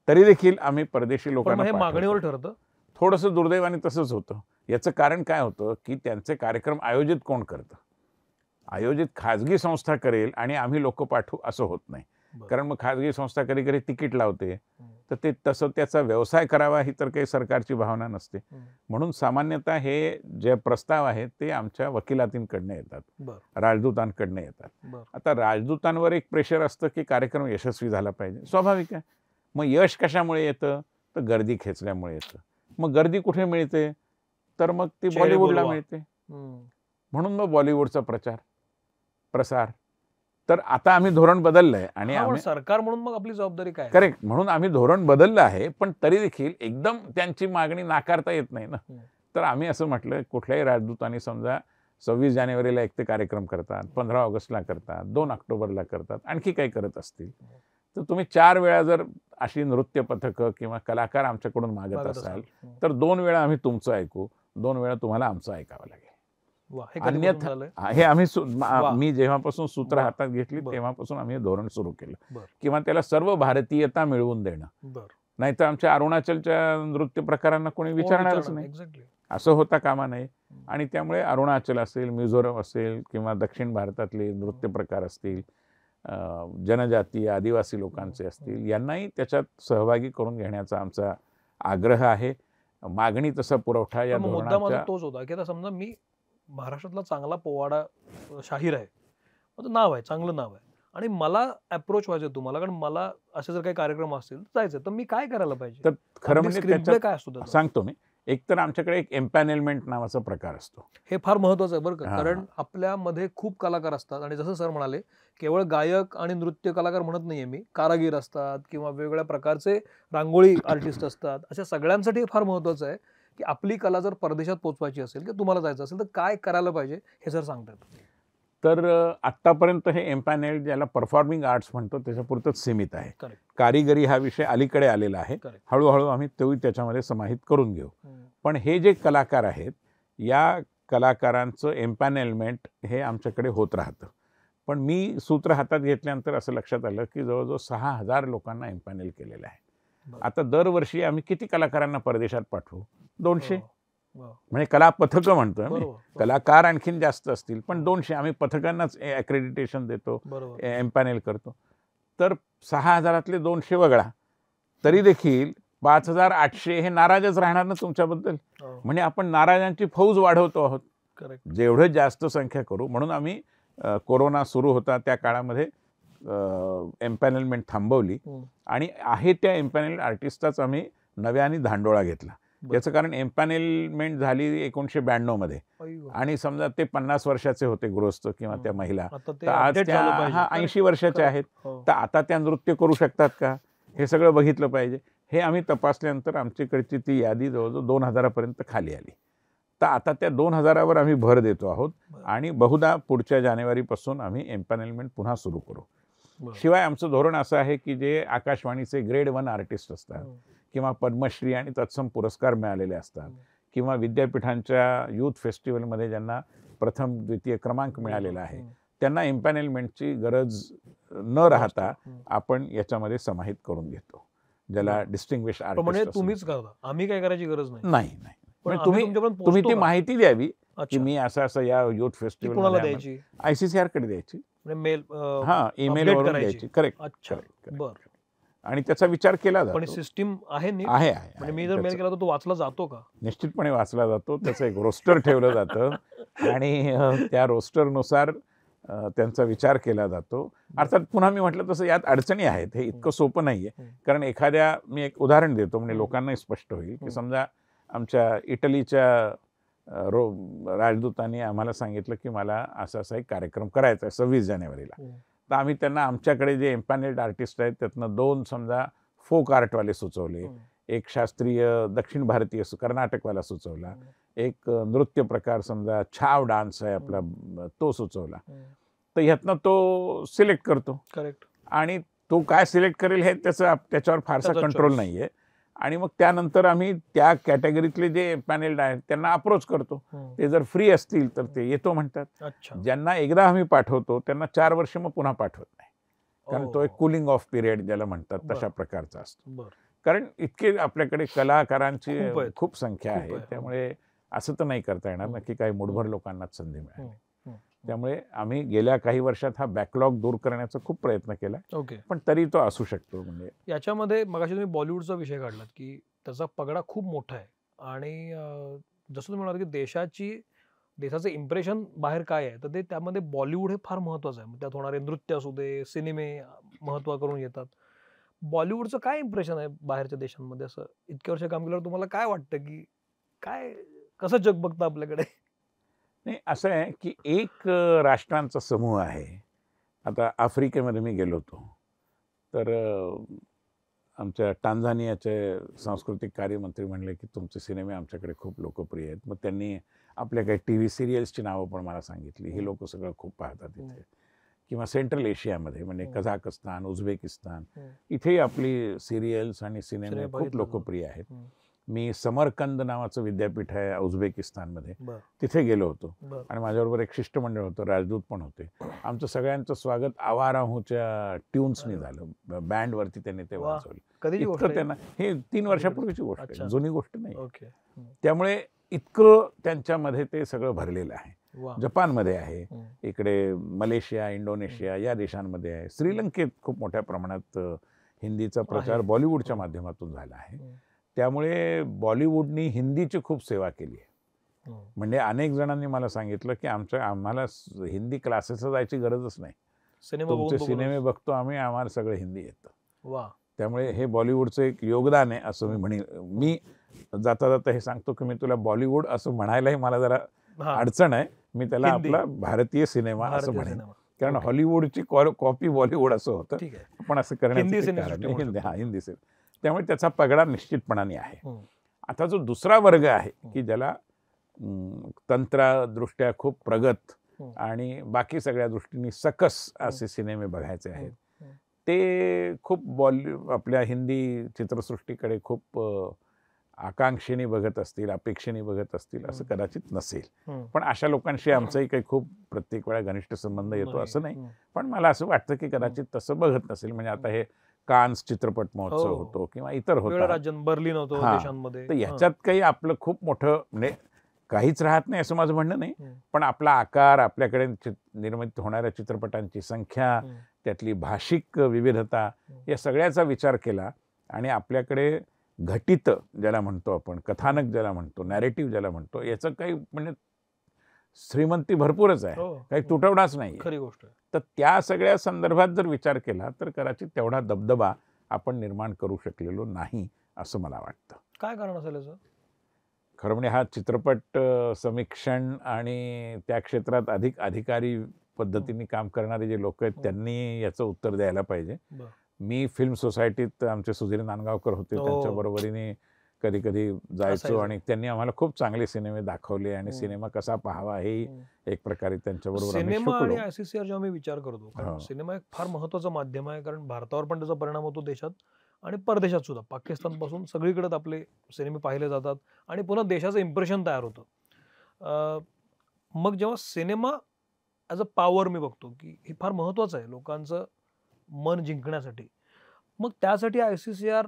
तरी देखील आम्ही परदेशी लोकांना मागणीवर ठरतं. थोडंसं दुर्दैवाने तसंच होतं. याचं कारण काय होतं की त्यांचे कार्यक्रम आयोजित कोण करतं? आयोजित खाजगी संस्था करेल आणि आम्ही लोक पाठवू असं होत नाही. कारण मग खाजगी संस्था कधी कधी तिकीट लावते, तर ते तसं त्याचा व्यवसाय करावा ही तर काही सरकारची भावना नसते. म्हणून सामान्यतः हे जे प्रस्ताव आहेत ते आमच्या वकिलातींकडनं येतात, राजदूतांकडनं येतात. आता राजदूतांवर एक प्रेशर असतं की कार्यक्रम यशस्वी झाला पाहिजे, स्वाभाविक आहे. मग यश कशामुळे येतं? तर गर्दी खेचल्यामुळे येतं. मग गर्दी कुठे मिळते? तर मग ती बॉलिवूडला मिळते. म्हणून मग बॉलिवूडचा प्रसार. तर आता आम्ही धोरण बदललंय आणि आम्ही सरकार म्हणून मग आपली जबाबदारी काय? करेक्ट, म्हणून आम्ही धोरण बदललं आहे. पण तरी देखील एकदम त्यांची मागणी नाकारता येत नाही ना. तर आम्ही असं म्हटलं, कुठल्याही राजदूतांनी समजा 26 जानेवारीला एक ते कार्यक्रम करतात, 15 ऑगस्टला करतात, 2 ऑक्टोबरला करतात, आणखी काही करत असतील, तर तुम्ही 4 वेळा जर अशी नृत्य पथकं किंवा कलाकार आमच्याकडून मागत असाल तर 2 वेळा आम्ही तुमचं ऐकू, 2 वेळा तुम्हाला आमचं ऐकावं लागेल. अन्यथा हे आम्ही मी जेव्हापासून सूत्र हातात घेतली तेव्हापासून आम्ही धोरण सुरू केलं, किंवा त्याला सर्व भारतीयता मिळवून देणं. नाहीतर आमच्या अरुणाचलच्या नृत्य प्रकारांना कोणी विचारणारच नाही, असं होता कामा नये. आणि त्यामुळे अरुणाचल असेल, मिझोरम असेल किंवा दक्षिण भारतातले नृत्य प्रकार असतील, जनजातीय आदिवासी लोकांचे असतील, यांनाही त्याच्यात सहभागी करून घेण्याचा आमचा आग्रह आहे. मागणी तसा पुरवठा या धोरणाचा तोच होता की आता समजा मी महाराष्ट्रातला चांगला पोवाडा शाहीर आहे, नाव आहे, चांगलं नाव आहे, आणि मला अप्रोच व्हायचं तुम्हाला, कारण मला असे जर काही कार्यक्रम असतील जायचं, तर मी काय करायला पाहिजे? तर खरं म्हणजे काय असतो सांगतो मी. एक तर आमच्याकडे एक एम्पॅनेलमेंट नावाचा प्रकार असतो. हे फार महत्वाचं आहे बरं का, कारण आपल्यामध्ये खूप कलाकार असतात आणि जसं सर म्हणाले, केवळ गायक आणि नृत्य कलाकार म्हणत नाहीये मी, कारागीर असतात किंवा वेगवेगळ्या प्रकारचे रांगोळी आर्टिस्ट असतात. अशा सगळ्यांसाठी फार महत्वाचं आहे की आपली कला जर परदेशात पोहोचवायची असेल किंवा तुम्हाला जायचं असेल तर काय करायला पाहिजे हे सर सांगतात. तर आत्तापर्यंत हे एम्पॅनेल ज्याला परफॉर्मिंग आर्ट्स म्हणतो त्याच्यापुरतंच सीमित आहे. कारिगरी हा विषय अलीकडे आलेला आहे. हळूहळू आम्ही तोही त्याच्यामध्ये समाहित करून घेऊ. पण हे जे कलाकार आहेत, या कलाकारांचं एम्पॅनेलमेंट हे आमच्याकडे होत राहतं. पण मी सूत्र हातात घेतल्यानंतर असं लक्षात आलं की जवळजवळ 6,000 लोकांना एम्पॅनेल केलेलं आहे. आता दरवर्षी आम्ही किती कलाकारांना परदेशात पाठवू? 200. म्हणजे कला पथकं म्हणतोय, कलाकार आणखीन जास्त असतील, पण 200 आम्ही पथकांनाच ॲक्रेडिटेशन देतो, एम्पॅनेल करतो. तर 6,000तले 200 वगळा, तरी देखील 5,800 हे नाराजच राहणार ना तुमच्याबद्दल. म्हणजे आपण नाराजांची फौज वाढवतो आहोत. जेवढं जास्त संख्या करू, म्हणून आम्ही कोरोना सुरू होता त्या काळामध्ये एम्पॅनेलमेंट थांबवली आणि आहे त्या एम्पॅनेल आर्टिस्टचाच आम्ही नव्याने धांडोळा घेतला. याचं कारण एम्पॅनेलमेंट झाली 1992 मध्ये, आणि समजा ते 50 वर्षाचे होते गृहस्थ किंवा त्या महिला, तर आज त्या 80 वर्षाच्या आहेत. तर आता त्या नृत्य करू शकतात का, हे सगळं बघितलं पाहिजे. हे आम्ही तपासल्यानंतर आमच्याकडची ती यादी जवळजवळ 2000 खाली आली. तर आता त्या 2000वर आम्ही भर देतो आहोत आणि बहुधा पुढच्या जानेवारीपासून आम्ही एम्पॅनेलमेंट पुन्हा सुरू करू. शिवाय आमचं धोरण असं आहे की जे आकाशवाणीचे ग्रेड 1 आर्टिस्ट असतात किंवा पद्मश्री आणि तत्सम पुरस्कार मिळालेले असतात किंवा विद्यापीठांच्या यूथ फेस्टिवलमध्ये ज्यांना प्रथम द्वितीय क्रमांक मिळालेला आहे, त्यांना एम्पॅनेलमेंटची गरज न राहता आपण याच्यामध्ये समाहित करून घेतो, ज्याला डिस्टिंग्विश आर्टिस्ट. म्हणजे तुम्हीच करता, आम्ही काय करायची गरज नाही? नाही. तुम्ही ती माहिती द्यावी की मी असं या यूथ फेस्टिवल द्यायची, ICCR कडे द्यायची, मेल ईमेल वरून द्यायची. करेक्ट. आणि त्याचा विचार केला जातो. पण सिस्टीम आहे. म्हणजे मी जर मेल केला तर तो वाचला जातो का? निश्चितपणे वाचला जातो. त्याचं एक रोस्टर ठेवलं जातं आणि त्या रोस्टरनुसार त्यांचा विचार केला जातो. अर्थात पुन्हा मी म्हटलं तसं यात अडचणी आहेत, हे इतकं सोपं नाहीये. कारण मी एक उदाहरण देतो म्हणजे लोकांनाही स्पष्ट होईल की समजा आमच्या इटलीच्या राजदूतांनी आम्हाला सांगितलं की मला असा एक कार्यक्रम करायचा आहे 26 जानेवारीला. तर आम्ही त्यांना आमच्याकडे जे एम्पॅनेल्ड आर्टिस्ट आहेत त्यातनं 2 समजा फोक आर्टवाले सुचवले, एक शास्त्रीय दक्षिण भारतीय कर्नाटकवाला सुचवला, एक नृत्य प्रकार समजा छाव डान्स आहे आपला तो सुचवला. तर ह्यातनं तो सिलेक्ट करतो. करेक्ट. आणि तो काय सिलेक्ट करेल हे त्याच्यावर फारसा कंट्रोल नाहीये. आणि मग त्यानंतर आम्ही त्या कॅटेगरीतले जे पॅनेल्ड आहेत त्यांना अप्रोच करतो. ते जर फ्री असतील तर ते येतो म्हणतात. ज्यांना एकदा आम्ही पाठवतो त्यांना 4 वर्ष मग पुन्हा पाठवत नाही, कारण तो एक कूलिंग ऑफ पिरियड ज्याला म्हणतात तशा प्रकारचा असतो. कारण इतके आपल्याकडे कलाकारांची खूप आहेत. खूप संख्या खूप आहे, आहे. त्यामुळे असं तर नाही करता येणार ना की काही मुठभर लोकांनाच संधी मिळाली. हम्म. त्यामुळे आम्ही गेल्या काही वर्षात हा बॅकलॉग दूर करण्याचा खूप प्रयत्न केला, ओके. पण तरी तो असू शकतो. म्हणजे याच्यामध्ये मगाशी तुम्ही बॉलिवूडचा विषय काढलात की त्याचा पगडा खूप मोठा आहे आणि जसं तुम्ही म्हणालात की देशाचं इम्प्रेशन बाहेर काय आहे, तर ते त्यामध्ये बॉलिवूड हे फार महत्वाचं आहे. त्यात होणारे नृत्य असू दे, सिनेमे महत्त्व करून येतात. बॉलिवूडचं काय इम्प्रेशन आहे बाहेरच्या देशांमध्ये? असं इतक्या वर्ष काम केल्यावर तुम्हाला काय वाटतं की काय, कसं जग बघतं आपल्याकडे? नाही, असं आहे की एक राष्ट्रांचा समूह आहे. आता आफ्रिकेमध्ये मी गेलो होतो, तर आमच्या टांझानियाचे सांस्कृतिक कार्यमंत्री म्हणले की तुमचे सिनेमे आमच्याकडे खूप लोकप्रिय आहेत. मग त्यांनी आपल्या काही टीव्ही सिरियल्सची नावं पण मला सांगितली. ही लोक सगळं खूप पाहतात इथे. किंवा सेंट्रल एशियामध्ये म्हणजे कझाकस्तान, उझबेकिस्तान, इथेही आपली सिरियल्स आणि सिनेमे खूप लोकप्रिय आहेत. मी समरकंद नावाचं विद्यापीठ आहे उझबेकिस्तानमध्ये, तिथे गेलो होतो आणि माझ्याबरोबर एक शिष्टमंडळ होतं, राजदूत पण होते. आमचं सगळ्यांचं स्वागत आवाराहूच्या ट्यून्सनी झालं, बँडवरती त्यांनी ते वाजवलं. इतकं त्यांना, हे 3 वर्षापूर्वीची गोष्ट आहे, जुनी गोष्ट नाही. त्यामुळे इतकं त्यांच्यामध्ये ते सगळं भरलेलं आहे. जपानमध्ये आहे, इकडे मलेशिया, इंडोनेशिया या देशांमध्ये आहे. श्रीलंकेत खूप मोठ्या प्रमाणात हिंदीचा प्रचार बॉलिवूडच्या माध्यमातून झाला आहे. त्यामुळे बॉलिवूडनी हिंदीची खूप सेवा केली आहे. म्हणजे अनेक जणांनी मला सांगितलं की आम्हाला हिंदी क्लासेसला जायची गरजच नाही, तुमचे सिनेमे बघतो आम्ही, आम्हाला सगळं हिंदी येतं. त्यामुळे हे बॉलिवूडचं एक योगदान आहे असं मी म्हणेन. मी जाता जाता हे सांगतो की मी तुला बॉलिवूड असं म्हणायलाही मला जरा अडचण आहे. मी त्याला आपला भारतीय सिनेमा असं म्हणेन, कारण हॉलिवूडची कॉपी बॉलिवूड असं होतं, पण असं करण्याचं कारण नाही. हिंदी सिनेमा, त्यामुळे त्याचा पगडा निश्चितपणाने आहे. आता जो दुसरा वर्ग आहे की ज्याला तंत्रदृष्ट्या खूप प्रगत आणि बाकी सगळ्या दृष्टीने सकस असे सिनेमे बघायचे आहेत, ते खूप आपल्या हिंदी चित्रसृष्टीकडे खूप आकांक्षेने बघत असतील, अपेक्षेने बघत असतील, असं कदाचित नसेल. पण अशा लोकांशी आमचाही काही खूप प्रत्येक वेळा घनिष्ठ संबंध येतो असं नाही, पण मला असं वाटतं की कदाचित तसं बघत नसेल. म्हणजे आता हे कान्स चित्रपट महोत्सव होतो किंवा इतर होतात, बर्लिन होतो देशांमध्ये, तर ह्याच्यात काही आपलं खूप मोठं म्हणजे काहीच राहत नाही असं माझं म्हणणं नाही, पण आपला आकार, आपल्याकडे निर्मित होणाऱ्या चित्रपटांची संख्या, त्यातली भाषिक विविधता, या सगळ्याचा विचार केला आणि आपल्याकडे घटित ज्याला म्हणतो आपण, कथानक ज्याला म्हणतो, नॅरेटिव्ह ज्याला म्हणतो, याचं काही म्हणजे श्रीमंती भरपूरच आहे, काही तुटवडाच नाही. खरी गोष्ट. तर त्या सगळ्या संदर्भात जर विचार केला तर कदाचित तेवढा दबदबा आपण निर्माण करू शकलेलो नाही असं मला वाटतं. काय कारण असेल याचं? खरं म्हणजे हा चित्रपट समीक्षण आणि त्या क्षेत्रात अधिक अधिकारी पद्धतीने काम करणारे जे लोक आहेत त्यांनी याचं उत्तर द्यायला पाहिजे. मी फिल्म सोसायटीत आमचे सुधीर नांदगावकर होते, त्यांच्या बरोबरीने कधी कधी जायचो आणि त्यांनी आम्हाला खूप चांगले सिनेमे दाखवले आणि सिनेमा कसा पाहावा हे एक प्रकारे त्यांच्याबरोबर सिनेमा आणि ICCR जेव्हा मी विचार करतो, कारण सिनेमा एक फार महत्त्वाचं माध्यम आहे, कारण भारतावर पण त्याचा परिणाम होतो देशात आणि परदेशात सुद्धा. पाकिस्तान पासून सगळीकडे आपले सिनेमे पाहिले जातात आणि पुन्हा देशाचं इम्प्रेशन तयार होतं. मग जेव्हा सिनेमा ॲज अ पॉवर मी बघतो की हे फार महत्त्वाचं आहे लोकांचं मन जिंकण्यासाठी, मग त्यासाठी ICCR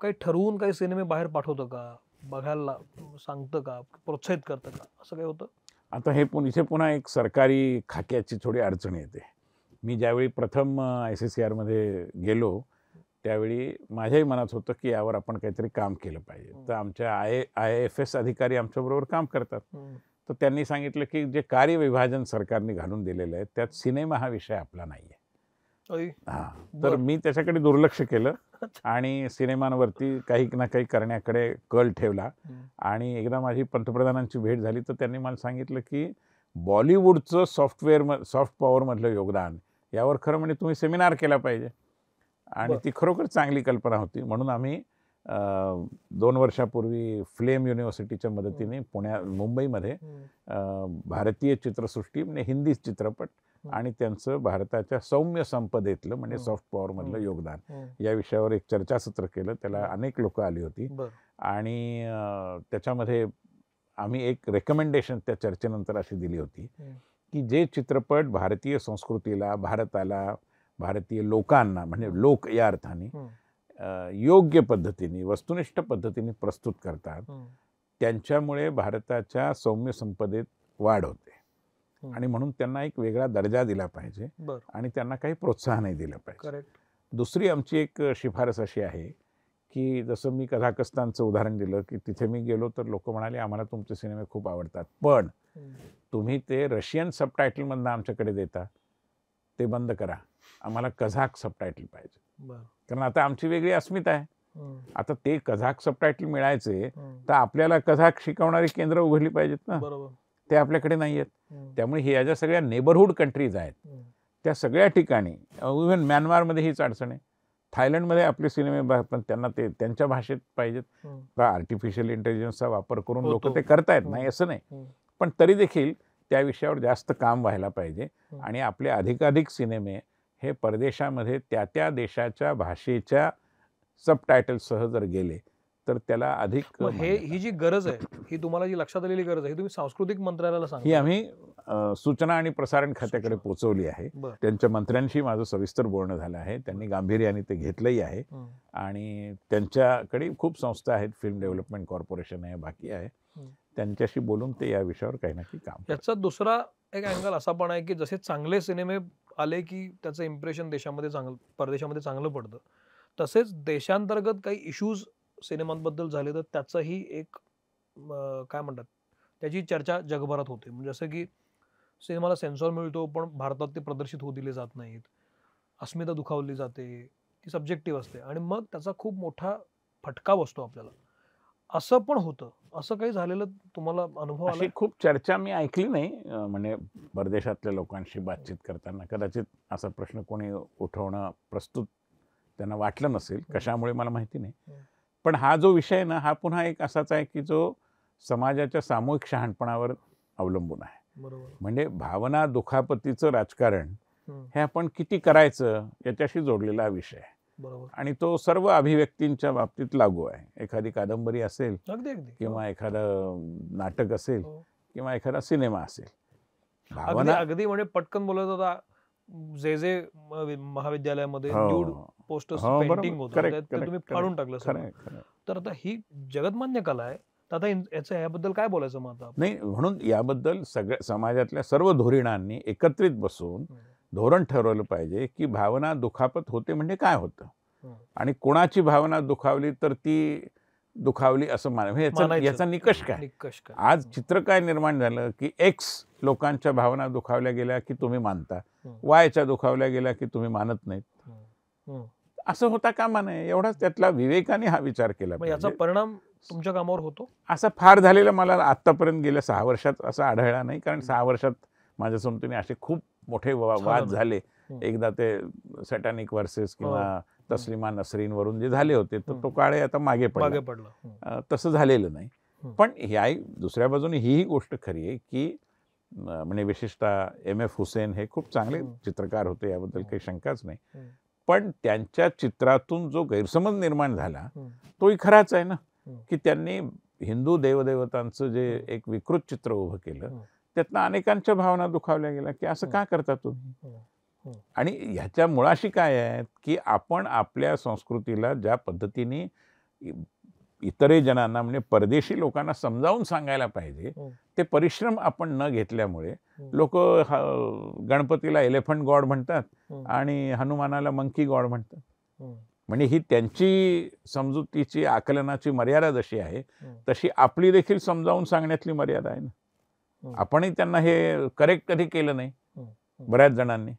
काही ठरवून काही सिनेमे बाहेर पाठवतं का, बघायला सांगतं का, प्रोत्साहित करतं का, असं काही होतं? आता हे इथे पुन्हा एक सरकारी खाक्याची थोडी अडचण येते. मी ज्यावेळी प्रथम ICCR मध्ये गेलो त्यावेळी माझ्याही मनात होतं की यावर आपण काहीतरी काम केलं पाहिजे. तर आमच्या IFS अधिकारी आमच्याबरोबर काम करतात, तर त्यांनी सांगितलं की जे कार्यविभाजन सरकारने घालून दिलेलं आहे त्यात सिनेमा हा विषय आपला नाही आहे. तर मी त्याच्याकडे दुर्लक्ष केलं आणि सिनेमांवरती काही ना काही करण्याकडे कल ठेवला. आणि एकदा माझी पंतप्रधानांची भेट झाली तर त्यांनी मला सांगितलं की बॉलिवूडचं सॉफ्ट पॉवरमधलं योगदान यावर खरं म्हणजे तुम्ही सेमिनार केला पाहिजे. आणि ती खरोखर चांगली कल्पना होती. म्हणून आम्ही 2 वर्षापूर्वी फ्लेम युनिव्हर्सिटीच्या मदतीने मुंबईमध्ये भारतीय चित्रसृष्टी म्हणजे हिंदी चित्रपट आणि त्यांचं भारताच्या सौम्य संपदेतलं म्हणजे सॉफ्ट पॉवरमधलं योगदान या विषयावर एक चर्चासत्र केलं. त्याला अनेक लोक आली होती आणि त्याच्यामध्ये आम्ही एक रेकमेंडेशन त्या चर्चेनंतर अशी दिली होती की जे चित्रपट भारतीय संस्कृतीला, भारताला, भारतीय लोकांना म्हणजे लोक या अर्थाने योग्य पद्धतीने वस्तुनिष्ठ पद्धतीने प्रस्तुत करतात त्यांच्यामुळे भारताच्या सौम्य संपदेत वाढ होते आणि म्हणून त्यांना एक वेगळा दर्जा दिला पाहिजे आणि त्यांना काही प्रोत्साहनही दिलं पाहिजे. करेक्ट. दुसरी आमची एक शिफारस अशी आहे की जसं मी कझाकस्तानचं उदाहरण दिलं की तिथे मी गेलो तर लोक म्हणाले आम्हाला तुमचे सिनेमे खूप आवडतात, पण तुम्ही ते रशियन सबटायटलमधनं आमच्याकडे देता ते बंद करा, आम्हाला कझाक सबटायटल पाहिजे. कारण आता आमची वेगळी अस्मिता आहे. आता ते कझाक सबटायटल मिळायचे तर आपल्याला कझाक शिकवणारी केंद्र उघडली पाहिजेत ना, ते आपल्याकडे नाही आहेत. त्यामुळे हे या ज्या सगळ्या नेबरहूड कंट्रीज आहेत त्या सगळ्या ठिकाणी, इव्हन म्यानमारमध्ये हीच अडचण आहे. थायलंडमध्ये आपले सिनेमे पण त्यांना ते त्यांच्या भाषेत पाहिजेत. आर्टिफिशियल इंटेलिजन्सचा वापर करून लोक ते करतायत, नाही असं नाही, पण तरी देखील त्या विषयावर जास्त काम व्हायला पाहिजे आणि आपले अधिकाधिक सिनेमे हे परदेशामध्ये त्या त्या देशाच्या भाषेच्या सबटायटलसह जर गेले तर त्याला अधिक ही जी गरज आहे, ही तुम्हाला जी लक्षात आलेली गरज आहे, ही तुम्ही सांस्कृतिक मंत्रालयाला सांगा. ही आम्ही सूचना आणि प्रसारण खात्याकडे पोहोचवली आहे. त्यांच्या मंत्र्यांशी माझं सविस्तर बोलणं झालं आहे, त्यांनी गांभीर्याने ते घेतलंही आहे आणि त्यांच्याकडे खूप संस्था आहेत, फिल्म डेव्हलपमेंट कॉर्पोरेशन आहे, बाकी आहे, त्यांच्याशी बोलून ते या विषयावर काही ना काही काम. याचा दुसरा एक अँगल असा पण आहे की जसे चांगले सिनेमे आले की त्याचं इम्प्रेशन देशामध्ये परदेशामध्ये चांगलं पडतं, तसेच देशांतर्गत काही इश्यूज सिनेमांबद्दल झाले तर त्याचंही एक काय म्हणतात त्याची चर्चा जगभरात होते. म्हणजे जसं की सिनेमाला सेन्सॉर मिळतो पण भारतात ते प्रदर्शित होऊ दिले जात नाहीत, अस्मिता दुखावली जाते, ती सब्जेक्टिव्ह असते आणि मग त्याचा खूप मोठा फटका बसतो आपल्याला. असं पण होतं, असं काही झालेलं तुम्हाला अनुभव आला? खूप चर्चा मी ऐकली नाही, म्हणजे परदेशातल्या लोकांशी बातचीत करताना कदाचित असा प्रश्न कोणी उठवणं प्रस्तुत त्यांना वाटलं नसेल, कशामुळे मला माहिती नाही. पण हा जो विषय आहे ना, हा पुन्हा एक असाच आहे की जो समाजाच्या सामूहिक शहाणपणावर अवलंबून आहे. म्हणजे भावना दुखापतीचं राजकारण हे आपण किती करायचं याच्याशी जोडलेला विषय आहे आणि तो सर्व अभिव्यक्तींच्या बाबतीत लागू आहे. एखादी कादंबरी असेल किंवा एखादं नाटक असेल किंवा एखादा सिनेमा असेल, भावना अगदी म्हणजे पटकन बोलत होता जे महाविद्यालयामध्ये पोस्टर्स पेंटिंग होतं ते तुम्ही फाडून टाकलं. तर आता ही जगतमान्य कला आहे, तर आता याबद्दल काय बोलायचं मग आता? नाही, म्हणून याबद्दल सगळ्या समाजातल्या सर्व धोरणांनी एकत्रित बसून धोरण ठरवलं पाहिजे की भावना दुखापत होते म्हणजे काय होतं आणि कोणाची भावना दुखावली तर ती दुखावली असं याचा निकष काय. आज चित्र काय निर्माण झालं की एक्स लोकांच्या भावना दुखावल्या गेल्या की तुम्ही मानता, वायच्या दुखावल्या गेल्या की तुम्ही मानत नाहीत. असं होता कामा नये. एवढाच त्यातला विवेकाने हा विचार केला. याचा परिणाम तुमच्या कामावर होतो असं फार झालेलं मला आतापर्यंत गेल्या 6 वर्षात असं आढळला नाही, कारण 6 वर्षात माझ्या समोर असे खूप मोठे वाद झाले. एकदा ते सॅटॅनिक वर्सेस किंवा तस्लिमा नसरीन वरून जे झाले होते तर तो काळ आता मागे पडला, तसं झालेलं नाही. पण ह्या दुसऱ्या बाजूने ही गोष्ट खरी आहे की म्हणजे विशेषतः M.F. हुसेन हे खूप चांगले चित्रकार होते, याबद्दल काही शंकाच नाही, पण त्यांच्या चित्रातून जो गैरसमज निर्माण झाला तोही खराच आहे ना, की त्यांनी हिंदू देवदेवतांचं जे एक विकृत चित्र उभं केलं त्यातनं अनेकांच्या भावना दुखावल्या गेल्या की असं का करता तुम्ही. आणि ह्याच्या मुळाशी काय आहे की आपण आपल्या संस्कृतीला ज्या पद्धतीने इतरही जनांना म्हणजे परदेशी लोकांना समजावून सांगायला पाहिजे ते परिश्रम आपण न घेतल्यामुळे लोक गणपतीला एलिफंट गॉड म्हणतात आणि हनुमानाला मंकी गॉड म्हणतात. म्हणजे ही त्यांची समजुतीची आकलनाची मर्यादा जशी आहे तशी आपली देखील समजावून सांगण्यातली मर्यादा आहे ना. आपणही त्यांना हे करेक्ट कधी केलं नाही बऱ्याच जणांनी.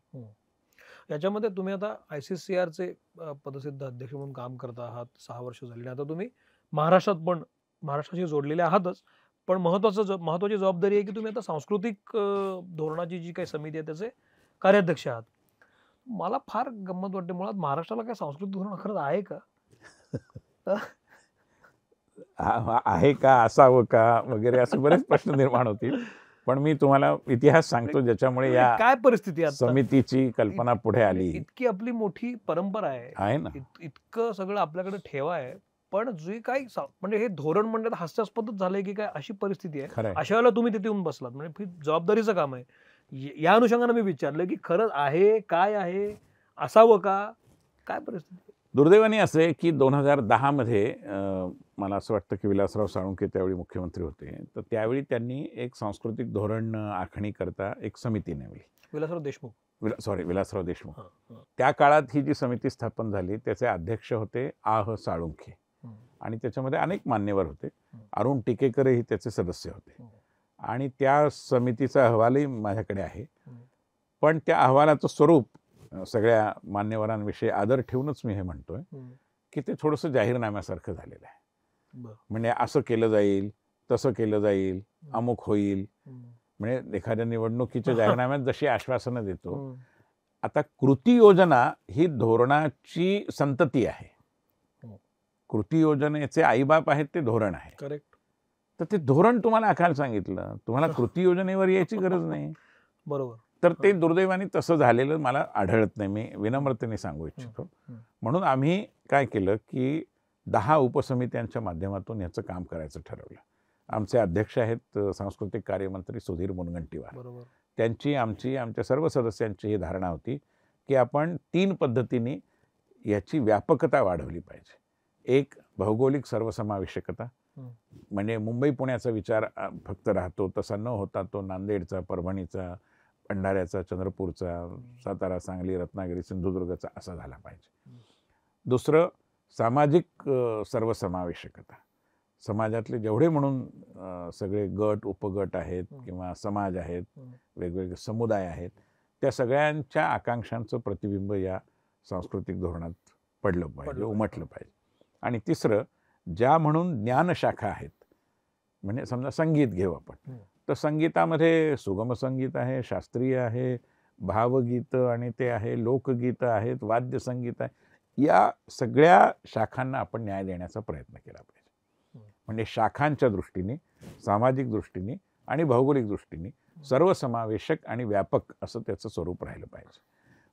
याच्यामध्ये तुम्ही आता ICCR चे पदसिद्ध अध्यक्ष म्हणून काम करता आहात, 6 वर्ष झाली. आता तुम्ही महाराष्ट्राशी जोडलेले आहातच, पण महत्वाची जबाबदारी आहे की तुम्ही आता सांस्कृतिक धोरणाची जी काही समिती आहे त्याचे कार्याध्यक्ष आहात. मला फार गंमत वाटते, मुळात महाराष्ट्राला काय सांस्कृतिक धोरण खरंच आहे का? आहे का, असावं का वगैरे असे बरेच प्रश्न निर्माण होतील, पण मी तुम्हाला इतिहास सांगतो ज्याच्यामुळे या काय परिस्थिती आहे समितीची कल्पना पुढे आली. इतकी आपली मोठी परंपरा आहे ना, इतकं सगळं आपल्याकडे ठेवा आहे, पण जे काही म्हणजे हे धोरण म्हणजे हास्यास्पदच झालंय की काय अशी परिस्थिती आहे. अशा वेळेला तुम्ही तिथे येऊन बसलात म्हणजे जबाबदारीचं काम आहे. या अनुषंगाने मी विचारलं की खरंच आहे, काय आहे, असावं का, काय परिस्थिती? दुर्दैवाने असं आहे की 2010 मध्ये मला असं वाटतं की विलासराव साळुंखे त्यावेळी मुख्यमंत्री होते, तर त्यावेळी त्यांनी एक सांस्कृतिक धोरण आखणीकरता एक समिती नेमली. विलासराव देशमुख. विलासराव देशमुख. हां, हां. त्या काळात ही जी समिती स्थापन झाली त्याचे अध्यक्ष होते आह साळुंखे आणि त्याच्यामध्ये अनेक मान्यवर होते. अरुण टिकेकरही त्याचे सदस्य होते आणि त्या समितीचा अहवालही माझ्याकडे आहे. पण त्या अहवालाचं स्वरूप सगळ्या मान्यवरांविषयी आदर ठेवूनच मी हे म्हणतोय की ते थोडंसं जाहीरनाम्यासारखं झालेलं आहे. म्हणजे असं केलं जाईल, तसं केलं जाईल, अमुक होईल. म्हणजे एखाद्या निवडणुकीच्या जाहीरनाम्यात जशी आश्वासनं देतो, आता कृती योजना ही धोरणाची संतती आहे. कृती योजनेचे आईबाप आहेत ते धोरण आहे. करेक्ट. तर ते धोरण तुम्हाला आखायला सांगितलं, तुम्हाला कृती योजनेवर यायची गरज नाही. बरोबर. तर ते दुर्दैवाने तसं झालेलं मला आढळत नाही. मी विनम्रतेने सांगू इच्छितो. म्हणून आम्ही काय केलं की 10 उपसमित्यांच्या माध्यमातून याचं काम करायचं ठरवलं. आमचे अध्यक्ष आहेत सांस्कृतिक कार्यमंत्री सुधीर मुनगंटीवार. बरोबर. त्यांची आमच्या सर्व सदस्यांची ही धारणा होती की आपण 3 पद्धतीने याची व्यापकता वाढवली पाहिजे. एक, भौगोलिक सर्वसमावेशकता. म्हणजे मुंबई पुण्याचा विचार फक्त राहतो तसा न होता तो नांदेडचा, परभणीचा, भंडाऱ्याचा, चंद्रपूरचा, सातारा, सांगली, रत्नागिरी, सिंधुदुर्गचा असा झाला पाहिजे. दुसरं, सामाजिक सर्वसमावेशकता. समाजातले जेवढे म्हणून सगळे गट, उपगट आहेत किंवा समाज आहेत, वेगवेगळे समुदाय आहेत, त्या सगळ्यांच्या आकांक्षांचं प्रतिबिंब या सांस्कृतिक धोरणात पडलं पाहिजे, उमटलं पाहिजे. आणि तिसरं, ज्या म्हणून ज्ञानशाखा आहेत, म्हणजे समजा संगीत घेऊ आपण, तर संगीतामध्ये सुगम संगीत आहे, शास्त्रीय आहे, भावगीतं आणि ते आहे, लोकगीतं आहेत, वाद्यसंगीत आहे. या सगळ्या शाखांना आपण न्याय देण्याचा प्रयत्न केला पाहिजे. म्हणजे शाखांच्या दृष्टीने, सामाजिक दृष्टीने आणि भौगोलिक दृष्टीने सर्वसमावेशक आणि व्यापक असं त्याचं स्वरूप राहिलं पाहिजे.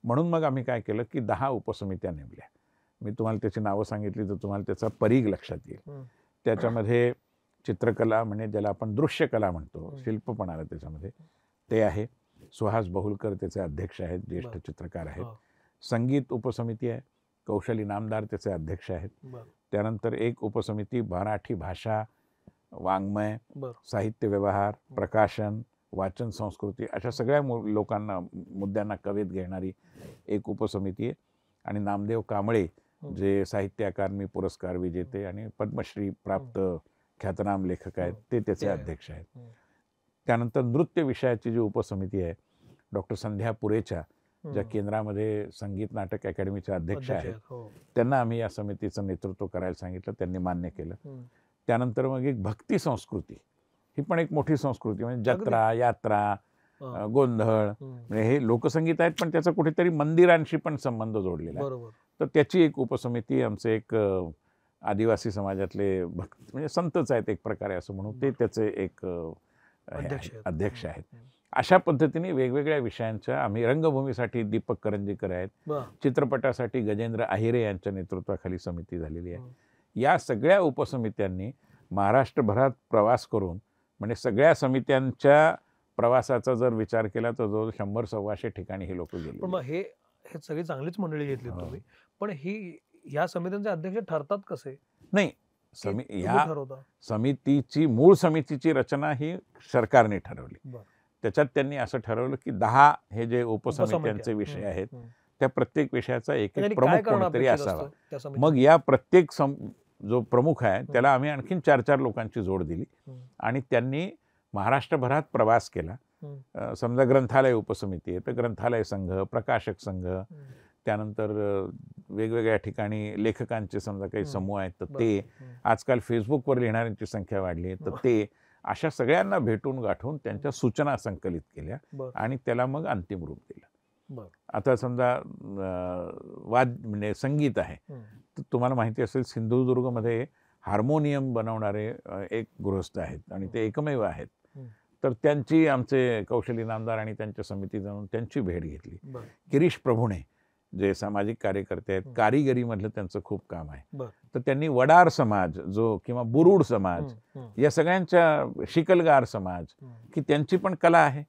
म्हणून मग आम्ही काय केलं की 10 उपसमित्या नेमल्या. मी तुम्हाला त्याची नावं सांगितली तर तुम्हाला त्याचा परीघ लक्षात येईल. त्याच्यामध्ये चित्रकला, म्हणजे ज्याला आपण दृश्यकला म्हणतो, शिल्प पण आलं त्याच्यामध्ये, ते आहे. सुहास बहुलकर त्याचे अध्यक्ष आहेत, ज्येष्ठ चित्रकार आहेत. संगीत उपसमिती आहे, कौशली नामदार त्याचे अध्यक्ष आहेत. त्यानंतर एक उपसमिती मराठी भाषा, वाङ्मय, साहित्य व्यवहार, प्रकाशन, वाचन संस्कृती अशा सगळ्या लोकांना, मुद्द्यांना कवेत घेणारी एक उपसमिती आहे. आणि नामदेव कांबळे जे साहित्य अकादमी पुरस्कार विजेते आणि पद्मश्री प्राप्त ख्यातनाम लेखक आहेत, ते त्याचे अध्यक्ष आहेत. त्यानंतर नृत्य विषयाची जी उपसमिती आहे, डॉक्टर संध्या पुरेचा, ज्या केंद्रामध्ये संगीत नाटक अकॅडमीच्या अध्यक्ष आहेत, त्यांना आम्ही या समितीचं नेतृत्व करायला सांगितलं. त्यांनी मान्य केलं. त्यानंतर मग एक भक्ती संस्कृती, ही पण एक मोठी संस्कृती, म्हणजे जत्रा, यात्रा, गोंधळ, म्हणजे हे लोकसंगीत आहेत पण त्याचा कुठेतरी मंदिरांशी पण संबंध जोडलेला आहे. तर त्याची एक उपसमिती, आमचे एक आदिवासी समाजातले म्हणजे संतच आहेत एक प्रकारे असं म्हणून, ते त्याचे एक अध्यक्ष आहेत. अशा पद्धतीने वेगवेगळ्या विषयांच्या आम्ही, रंगभूमीसाठी दीपक करंजीकर आहेत, चित्रपटासाठी गजेंद्र आहिरे यांच्या नेतृत्वाखाली समिती झालेली आहे. या सगळ्या उपसमित्यांनी महाराष्ट्रभरात प्रवास करून, म्हणजे सगळ्या समित्यांच्या प्रवासाचा जर विचार केला तर जवळ 100-125 ठिकाणी हे लोक गेले. पण मग हे सगळी चांगलीच मंडळी घेतली तुम्ही, पण ह्या समित्यांचे अध्यक्ष ठरतात कसे? नाही, या मूळ समितीची रचना ही सरकारने ठरवली. त्याच्यात त्यांनी असं ठरवलं की 10 हे जे उपसमित्यांचे विषय आहेत, त्या प्रत्येक विषयाचा एक प्रमुख कोणीतरी असावा. मग या प्रत्येक जो प्रमुख आहे त्याला आम्ही आणखीन 4-4 लोकांची जोड दिली आणि त्यांनी महाराष्ट्रभरात प्रवास केला. समजा ग्रंथालय उपसमिती आहे तर ग्रंथालय संघ, प्रकाशक संघ, त्यानंतर वेगवेगळ्या ठिकाणी लेखकांचे समजा काही समूह आहेत तर ते, आजकाल फेसबुकवर लिहिणाऱ्यांची संख्या वाढली आहे तर ते, अशा सगळ्यांना भेटून गाठून त्यांच्या सूचना संकलित केल्या आणि त्याला मग अंतिम रूप दिलं. आता समजा म्हणजे संगीत आहे तर तुम्हाला माहिती असेल सिंधुदुर्गमध्ये हार्मोनियम बनवणारे एक गृहस्थ आहेत आणि ते एकमेव आहेत. तर त्यांची आमचे कौशली नामदार आणि त्यांच्या समिती जाऊन त्यांची भेट घेतली. गिरीश प्रभुणे जे सामाजिक कार्यकर्ते आहेत, कारिगिरीमधलं त्यांचं खूप काम आहे, तर त्यांनी वडार समाज जो किंवा बुरुड समाज, या सगळ्यांच्या, शिकलगार समाज, की त्यांची पण कला आहे,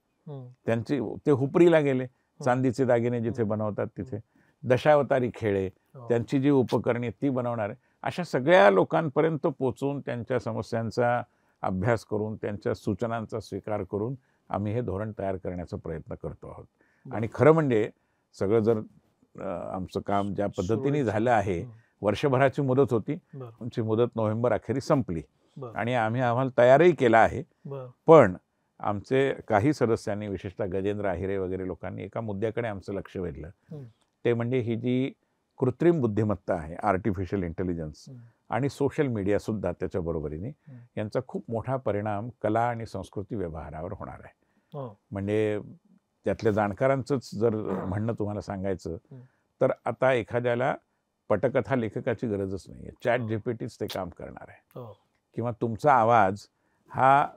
त्यांची, ते हुपरीला गेले, चांदीचे दागिने जिथे बनवतात तिथे, दशावतारी खेळे, त्यांची जी उपकरणे ती बनवणार आहे, अशा सगळ्या लोकांपर्यंत पोचून त्यांच्या समस्यांचा अभ्यास करून त्यांच्या सूचनांचा स्वीकार करून आम्ही हे धोरण तयार करण्याचा प्रयत्न करतो आहोत. आणि खरं म्हणजे सगळं जर आमचं काम ज्या पद्धतीने झालं आहे, वर्षभराची मुदत होती, आमची मुदत नोव्हेंबर अखेरी संपली आणि आम्ही अहवाल तयारही केला आहे. पण आमचे काही सदस्यांनी, विशेषतः गजेंद्र आहिरे वगैरे लोकांनी एका मुद्द्याकडे आमचं लक्ष वेधलं. ते म्हणजे ही जी कृत्रिम बुद्धिमत्ता आहे, आर्टिफिशियल इंटेलिजन्स, आणि सोशल मीडिया सुद्धा त्याच्या बरोबरीने यांचा खूप मोठा परिणाम कला आणि संस्कृती व्यवहारावर होणार आहे. म्हणजे त्यातल्या जाणकारांचंच जर म्हणणं तुम्हाला सांगायचं तर आता एखाद्याला पटकथा लेखकाची गरजच नाही आहे, चॅट जीपीटीच ते काम करणार आहे. किंवा तुमचा आवाज हा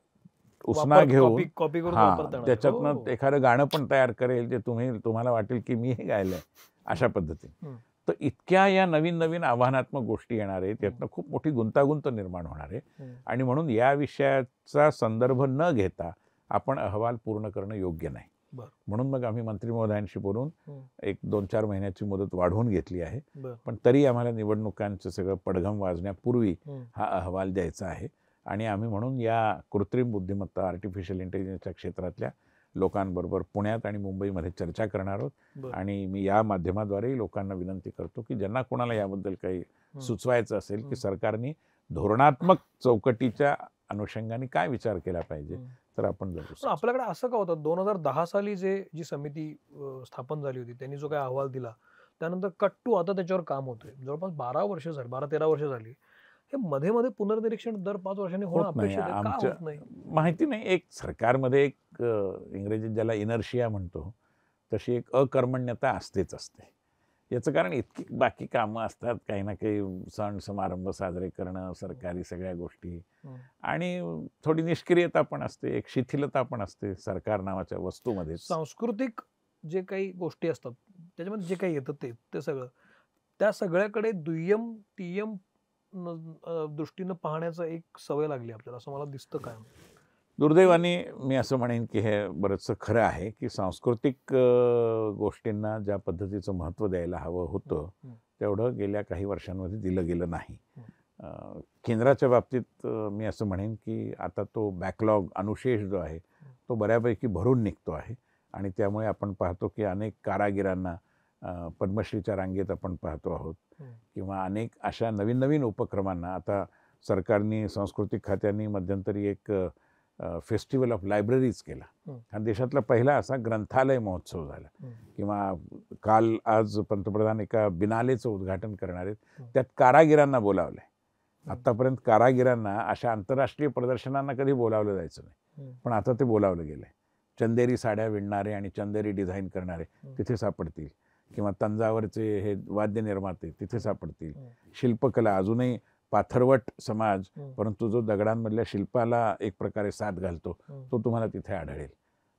उसना घेऊन त्याच्यातनं एखादं गाणं पण तयार करेल जे तुम्हाला वाटेल की मी हे गायलंय अशा पद्धतीने. तर इतक्या या नवीन नवीन आव्हानात्मक गोष्टी येणार आहेत, त्यातनं खूप मोठी गुंतागुंत निर्माण होणार आहे. आणि म्हणून या विषयाचा संदर्भ न घेता आपण अहवाल पूर्ण करणं योग्य नाही. म्हणून मग आम्ही मंत्री महोदयांशी बोलून 1-2-4 महिन्याची मुदत वाढवून घेतली आहे. पण तरी आम्हाला निवडणुकांचं सगळं पडघम वाजण्यापूर्वी हा अहवाल द्यायचा आहे. आणि आम्ही म्हणून या कृत्रिम बुद्धिमत्ता, आर्टिफिशियल इंटेलिजन्सच्या क्षेत्रातल्या लोकांबरोबर पुण्यात आणि मुंबईमध्ये चर्चा करणार आहोत. आणि मी या माध्यमाद्वारे लोकांना विनंती करतो की ज्यांना कोणाला याबद्दल काही सुचवायचं असेल की सरकारने धोरणात्मक चौकटीच्या अनुषंगाने काय विचार केला पाहिजे तर आपण जरूर. आपल्याकडे असं का होतं, 2010 साली जी समिती स्थापन झाली होती त्यांनी जो काही अहवाल दिला त्यानंतर कट टू आता त्याच्यावर काम होतंय, जवळपास 12 वर्ष झाली, 12-13 वर्ष झाली. हे मध्ये मध्ये पुनर्निरीक्षण दर 5 वर्षांनी होणं अपेक्षित आहे, का होत नाही माहिती नाही. एक सरकारमध्ये एक इंग्रजीत ज्याला इनर्शिया म्हणतो तशी एक अकर्मण्यता असतेच असते. याचं कारण इतकी बाकी कामं असतात, काही ना काही सण समारंभ साजरे करणं, सरकारी सगळ्या गोष्टी, आणि थोडी निष्क्रियता पण असते, एक शिथिलता पण असते सरकार नावाच्या वस्तूमध्ये. सांस्कृतिक जे काही गोष्टी असतात त्याच्यामध्ये जे काही येतं ते सगळं त्या सगळ्याकडे दुय्यम तिय्यम दृष्टीनं पाहण्याचं एक सवय लागली आपल्याला, असं मला दिसतं. काय दुर्दैवाने मी असं म्हणेन की हे बरंचसं खरं आहे की सांस्कृतिक गोष्टींना ज्या पद्धतीचं महत्त्व द्यायला हवं होतं तेवढं गेल्या काही वर्षांमध्ये दिलं गेलं नाही. केंद्राच्या बाबतीत मी असं म्हणेन की आता तो बॅकलॉग, अनुशेष जो आहे तो बऱ्यापैकी भरून निघतो आहे. आणि त्यामुळे आपण पाहतो की अनेक कारागिरांना पद्मश्रीच्या रांगेत आपण पाहतो आहोत, किंवा अनेक अशा नवीन नवीन उपक्रमांना आता सरकारने, सांस्कृतिक खात्याने मध्यंतरी एक फेस्टिवल ऑफ लायब्ररीज केला. हा देशातला पहिला असा ग्रंथालय महोत्सव झाला. किंवा आज पंतप्रधान एका बिनालेचं उद्घाटन करणार आहेत, त्यात कारागिरांना बोलावलंय. आतापर्यंत कारागिरांना अशा आंतरराष्ट्रीय प्रदर्शनांना कधी बोलावलं जायचं नाही, पण आता ते बोलावलं गेलंय. चंदेरी साड्या विणणारे आणि चंदेरी डिझाईन करणारे तिथे सापडतील, किंवा तंजावरचे हे वाद्य निर्माते तिथे सापडतील. शिल्पकला, अजूनही पाथरवट समाज परंतु जो दगडांमधल्या शिल्पाला एक प्रकारे साथ घालतो तो तुम्हाला तिथे आढळेल.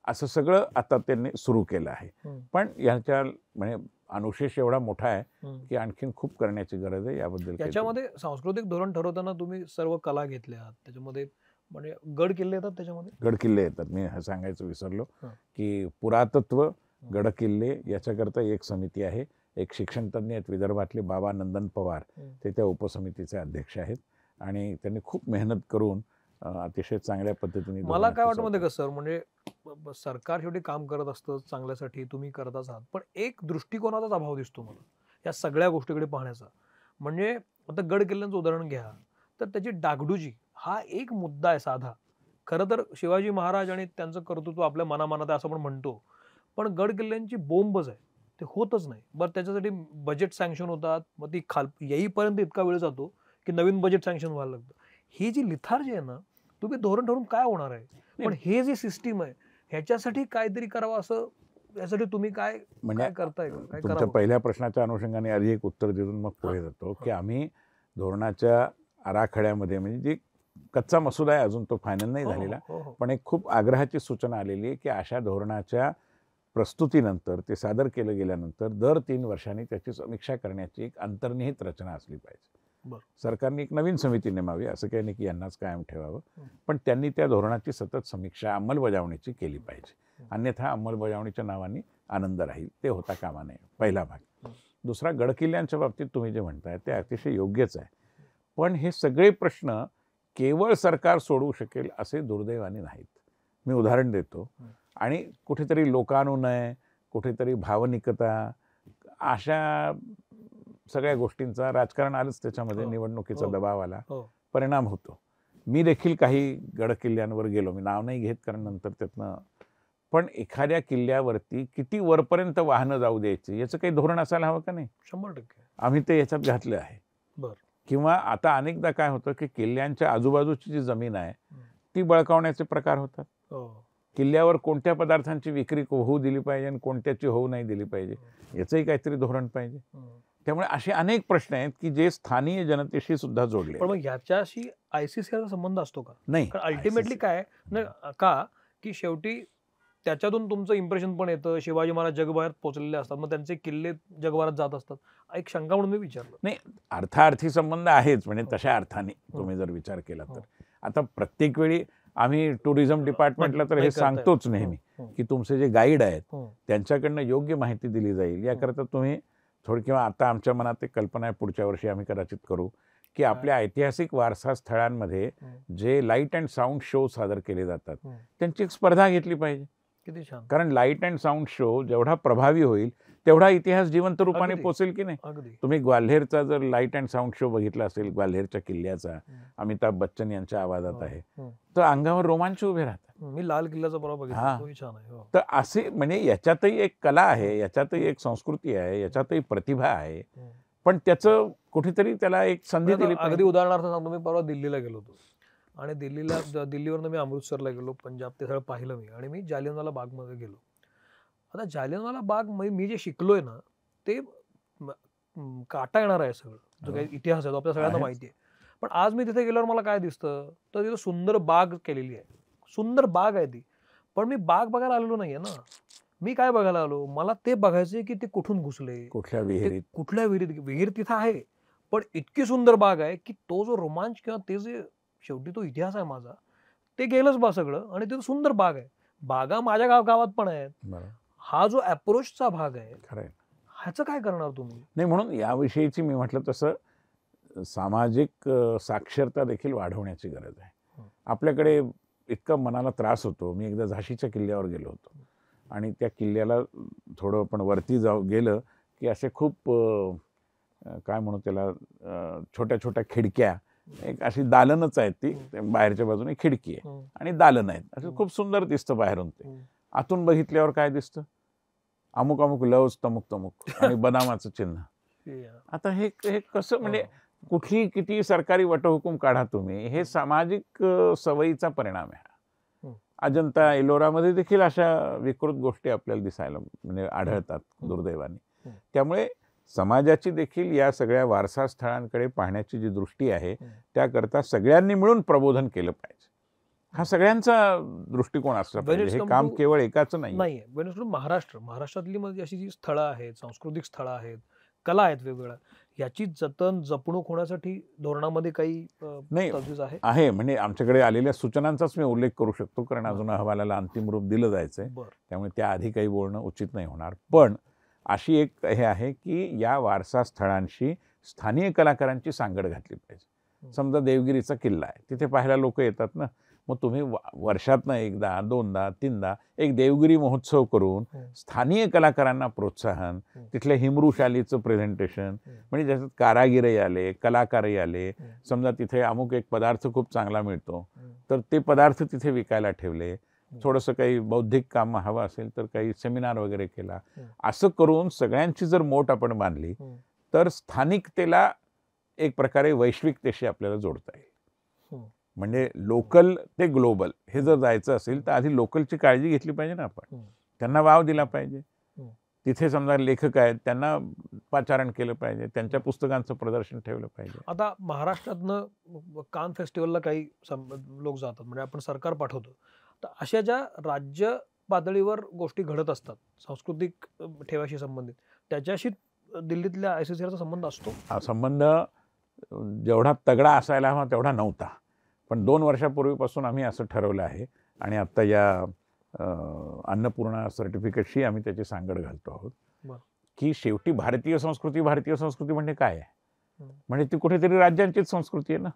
असं सगळं आता त्यांनी सुरू केलं आहे. पण याच्या म्हणजे अनुशेष एवढा मोठा आहे की आणखीन खूप करण्याची गरज आहे. याबद्दल त्याच्यामध्ये सांस्कृतिक धोरण ठरवताना तुम्ही सर्व कला घेतल्या, त्याच्यामध्ये म्हणजे गड किल्ले येतात, त्याच्यामध्ये गड किल्ले येतात. मी हे सांगायचं विसरलो की पुरातत्व, गड किल्ले याच्याकरता एक समिती आहे. एक शिक्षण तज्ञ आहेत विदर्भातले बाबा नंदन पवार, ते त्या उपसमितीचे अध्यक्ष आहेत. आणि त्यांनी खूप मेहनत करून अतिशय चांगल्या पद्धतीने. मला काय वाटतं मध्ये कसं सर, म्हणजे सरकार शेवटी काम करत असतं चांगल्यासाठी, तुम्ही करत आहात, पण एक दृष्टिकोनाचाच अभाव दिसतो मला या सगळ्या गोष्टीकडे पाहण्याचा. म्हणजे आता गड किल्ल्यांचं उदाहरण घ्या तर त्याची डागडुजी हा एक मुद्दा आहे साधा. खरं तर शिवाजी महाराज आणि त्यांचं कर्तृत्व आपल्या मनामनात आहे असं आपण म्हणतो, पण गड किल्ल्यांची बोंबच आहे, ते होतच नाही. बरं त्याच्यासाठी बजेट सँक्शन होतात, मग ती येईपर्यंत इतका वेळ जातो की नवीन बजेट सँक्शन व्हायला लागतं. ही जी लिथार्जी आहे ना, तुम्ही धोरण ठरवून काय होणार आहे, पण हे जी सिस्टीम आहे ह्याच्यासाठी काहीतरी करावं, असं यासाठी तुम्ही काय करताय? तुमच्या पहिल्या प्रश्नाच्या अनुषंगाने आधी एक उत्तर देऊन मग पुढे जातो की आम्ही धोरणाच्या आराखड्यामध्ये, म्हणजे जी कच्चा मसुदा आहे अजून तो फायनल नाही झालेला, पण एक खूप आग्रहाची सूचना आलेली आहे की अशा धोरणाच्या प्रस्तुतीनंतर, ते सादर केलं गेल्यानंतर दर 3 वर्षांनी त्याची समीक्षा करण्याची एक अंतर्निहित रचना असली पाहिजे. सरकारने एक नवीन समिती नेमावी, असं काही नाही की यांनाच कायम ठेवावं, पण त्यांनी त्या धोरणाची सतत समीक्षा, अंमलबजावणीची केली पाहिजे. अन्यथा अंमलबजावणीच्या नावाने आनंद राहील, ते होता कामा नये. पहिला भाग. दुसरा गडकिल्ल्यांच्या बाबतीत तुम्ही जे म्हणताय ते अतिशय योग्यच आहे. पण हे सगळे प्रश्न केवळ सरकार सोडवू शकेल असे दुर्दैवाने नाहीत. मी उदाहरण देतो. आणि कुठेतरी लोकानुनय, कुठेतरी भावनिकता, अशा सगळ्या गोष्टींचा, राजकारण आलंच त्याच्यामध्ये, निवडणुकीचा दबाव आला, परिणाम होतो. मी देखील काही गडकिल्ल्यांवर गेलो, मी नाव नाही घेत कारण नंतर त्यातनं. पण एखाद्या किल्ल्यावरती किती वरपर्यंत वाहनं जाऊ द्यायची याचं काही धोरण असायला हवं का नाही? 100%. आम्ही ते याच्यात घातलं आहे. किंवा आता अनेकदा काय होतं की किल्ल्यांच्या आजूबाजूची जी जमीन आहे ती बळकावण्याचे प्रकार होतात. किल्ल्यावर कोणत्या पदार्थांची विक्री होऊ दिली पाहिजे आणि कोणत्याची होऊ नाही दिली पाहिजे याचंही काहीतरी धोरण पाहिजे. त्यामुळे असे अनेक प्रश्न आहेत की जे स्थानिक जनतेशी सुद्धा जोडले. पण मग याच्याशी ICCRचा संबंध असतो का? नाही. अल्टिमेटली काय का की शेवटी त्याच्यातून तुमचं इम्प्रेशन पण येतं. शिवाजी महाराज जगभरात पोहोचलेले असतात, मग त्यांचे किल्ले जगभरात जात असतात. एक शंका म्हणून मी विचारलं. नाही, अर्थार्थी संबंध आहेच, म्हणजे तशा अर्थाने तुम्ही जर विचार केला तर. आता प्रत्येक वेळी आम्ही टुरिझम डिपार्टमेंटला तर हे सांगतोच नेहमी की तुमचे जे गाईड आहेत त्यांच्याकडनं योग्य माहिती दिली जाईल. याकरता तुम्ही थोडी, किंवा आता आमच्या मनात एक कल्पना आहे, पुढच्या वर्षी आम्ही कदाचित करू, की आपल्या ऐतिहासिक वारसा स्थळांमध्ये जे लाईट अँड साऊंड शो सादर केले जातात त्यांची एक स्पर्धा घेतली पाहिजे. किती छान. कारण लाईट अँड साऊंड शो जेवढा प्रभावी होईल तेवढा इतिहास जिवंत रूपाने अगदी. पोचेल की नाही. अगदी. तुम्ही ग्वाल्हेरचा जर लाईट अँड साऊंड शो बघितला असेल, ग्वाल्हेरच्या किल्ल्याचा, अमिताभ बच्चन यांच्या आवाजात आहे, तर अंगावर रोमांच उभे राहतात. मी लाल किल्ल्याचा बरोबर बघितला, तोही छान आहे. तर असे म्हणजे याच्यातही एक कला आहे, याच्यातही एक संस्कृती आहे, याच्यातही प्रतिभा आहे, पण त्याचं कुठेतरी त्याला एक संधी दिली. अगदी उदाहरणार्थ सांगतो, मी परवा दिल्लीला गेलो होतो आणि दिल्लीवरनं मी अमृतसरला गेलो, पंजाब, ते सगळं पाहिलं मी. आणि मी जालियनवाला बागमध्ये गेलो. आता जालियनवाला बाग मी जे शिकलोय ना ते काटा येणार आहे सगळं, जो काही इतिहास आहे तो आपल्या सगळ्यांना माहिती आहे. पण आज मी तिथे गेल्यावर मला काय दिसतं तर तिथं सुंदर बाग केलेली आहे, सुंदर बाग आहे ती. पण मी बाग बघायला आलेलो नाहीये ना. मी काय बघायला आलो, मला ते बघायचंय की ते कुठून घुसले, कुठल्या विहिरीत. कुठल्या विहिरीत. विहीर तिथं आहे पण इतकी सुंदर बाग आहे की तो जो रोमांच किंवा ते जे शेवटी तो इतिहास आहे माझा, ते गेलंच बा सगळं. आणि तिथं सुंदर बाग आहे. बागा माझ्या गावात पण आहेत. हा जो अप्रोचचा भाग आहे, ह्याचं काय करणार तुम्ही? नाही, म्हणून याविषयीची मी म्हटलं तसं सामाजिक साक्षरता देखील वाढवण्याची गरज आहे. आपल्याकडे इतका मनाला त्रास होतो. मी एकदा झाशीच्या किल्ल्यावर गेलो होतो आणि त्या किल्ल्याला थोडं पण वरती गेलं की असे खूप काय म्हणू त्याला, छोट्या छोट्या खिडक्या, एक अशी दालनच आहेत, ती बाहेरच्या बाजूने खिडकी आहे आणि दालन आहेत. असं खूप सुंदर दिसतं बाहेरून. ते आतून बघितल्यावर काय दिसतं, अमुक अमुक लवज तमुक तमुक आणि बदामाचं चिन्ह. आता हे कसं, म्हणजे कुठली किती सरकारी वटहुकूम काढा तुम्ही, हे सामाजिक सवयीचा परिणाम आहे. अजंता एलोरामध्ये देखील अशा विकृत गोष्टी आपल्याला दिसायला म्हणजे आढळतात दुर्दैवाने. त्यामुळे समाजाची देखील या सगळ्या वारसा स्थळांकडे पाहण्याची जी दृष्टी आहे त्याकरता सगळ्यांनी मिळून प्रबोधन केलं पाहिजे. हा सगळ्यांचा दृष्टिकोन असला पाहिजे. हे काम केवळ एकाचं नाहीये. महाराष्ट्रातली मध्ये अशी जी स्थळं आहेत, सांस्कृतिक स्थळं आहेत, कला आहेत वेगवेगळ्या, याची जतन जपणूक होण्यासाठी धोरणामध्ये काही तरतूद आहे. म्हणजे आमच्याकडे आलेल्या सूचनांचाच मी उल्लेख करू शकतो, कारण अजून अहवालाला अंतिम रूप दिलं जायचंय, त्यामुळे त्याआधी काही बोलणं उचित नाही होणार. पण अशी एक हे आहे की या वारसा स्थळांशी स्थानिक कलाकारांची सांगड घातली पाहिजे. समजा देवगिरीचा किल्ला आहे, तिथे पाहायला लोक येतात ना, मग तुम्ही वर्षातनं एकदा, दोनदा, तीनदा एक देवगिरी महोत्सव करून स्थानिक कलाकारांना प्रोत्साहन, तिथल्या हिमरूशालीचं प्रेझेंटेशन, म्हणजे ज्याच्यात कारागिरही आले, कलाकारही आले. समजा तिथे अमुक एक पदार्थ खूप चांगला मिळतो तर ते पदार्थ तिथे विकायला ठेवले. थोडंसं काही बौद्धिक काम हवं असेल तर काही सेमिनार वगैरे केला. असं करून सगळ्यांची जर मोठ आपण बांधली तर स्थानिकतेला एक प्रकारे वैश्विकतेशी आपल्याला जोडता येईल. म्हणजे लोकल ते ग्लोबल हे जर जायचं असेल तर आधी लोकलची काळजी घेतली पाहिजे ना आपण. त्यांना वाव दिला पाहिजे. तिथे समजा लेखक आहेत त्यांना पाचारण केलं पाहिजे, त्यांच्या पुस्तकांचं प्रदर्शन ठेवलं पाहिजे. आता महाराष्ट्रातनं कान फेस्टिवलला काही लोक जातात, म्हणजे आपण सरकार पाठवतो. तर अशा ज्या राज्य पातळीवर गोष्टी घडत असतात सांस्कृतिक ठेवाशी संबंधित, त्याच्याशी दिल्लीतल्या ICCRचा संबंध असतो? हा संबंध जेवढा तगडा असायला हवा तेवढा नव्हता, पण 2 वर्षापूर्वीपासून आम्ही असं ठरवलं आहे आणि आता या अन्नपूर्णा सर्टिफिकेटशी आम्ही त्याची सांगड घालतो आहोत की शेवटी भारतीय संस्कृती म्हणजे काय आहे? म्हणजे ती कुठेतरी राज्यांचीच संस्कृती आहे ना.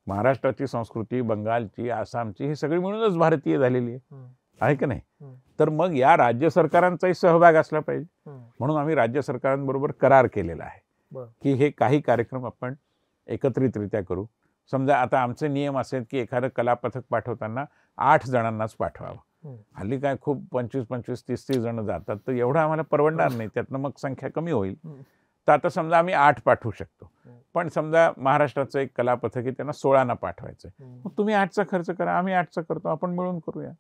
महाराष्ट्राची संस्कृती, बंगालची, आसामची ही सगळी मिळूनच भारतीय झालेली आहे की नाही? तर मग या राज्य सरकारांचाही सहभाग असला पाहिजे. म्हणून आम्ही राज्य सरकारांबरोबर करार केलेला आहे की हे काही कार्यक्रम आपण एकत्रितरित्या करू. समजा आता आमचे नियम असे आहेत की एखादं कलापथक पाठवताना 8 जणांनाच पाठवावं. हल्ली काय खूप 25, 30 जण जातात, तर एवढं आम्हाला परवडणार नाही, त्यातनं मग संख्या कमी होईल. तर आता समजा आम्ही 8 पाठवू शकतो, पण समजा महाराष्ट्राचं एक कलापथक आहे, त्यांना 16 पाठवायचं. मग तुम्ही 8चा खर्च करा, आम्ही 8चा करतो, आपण मिळून करूया.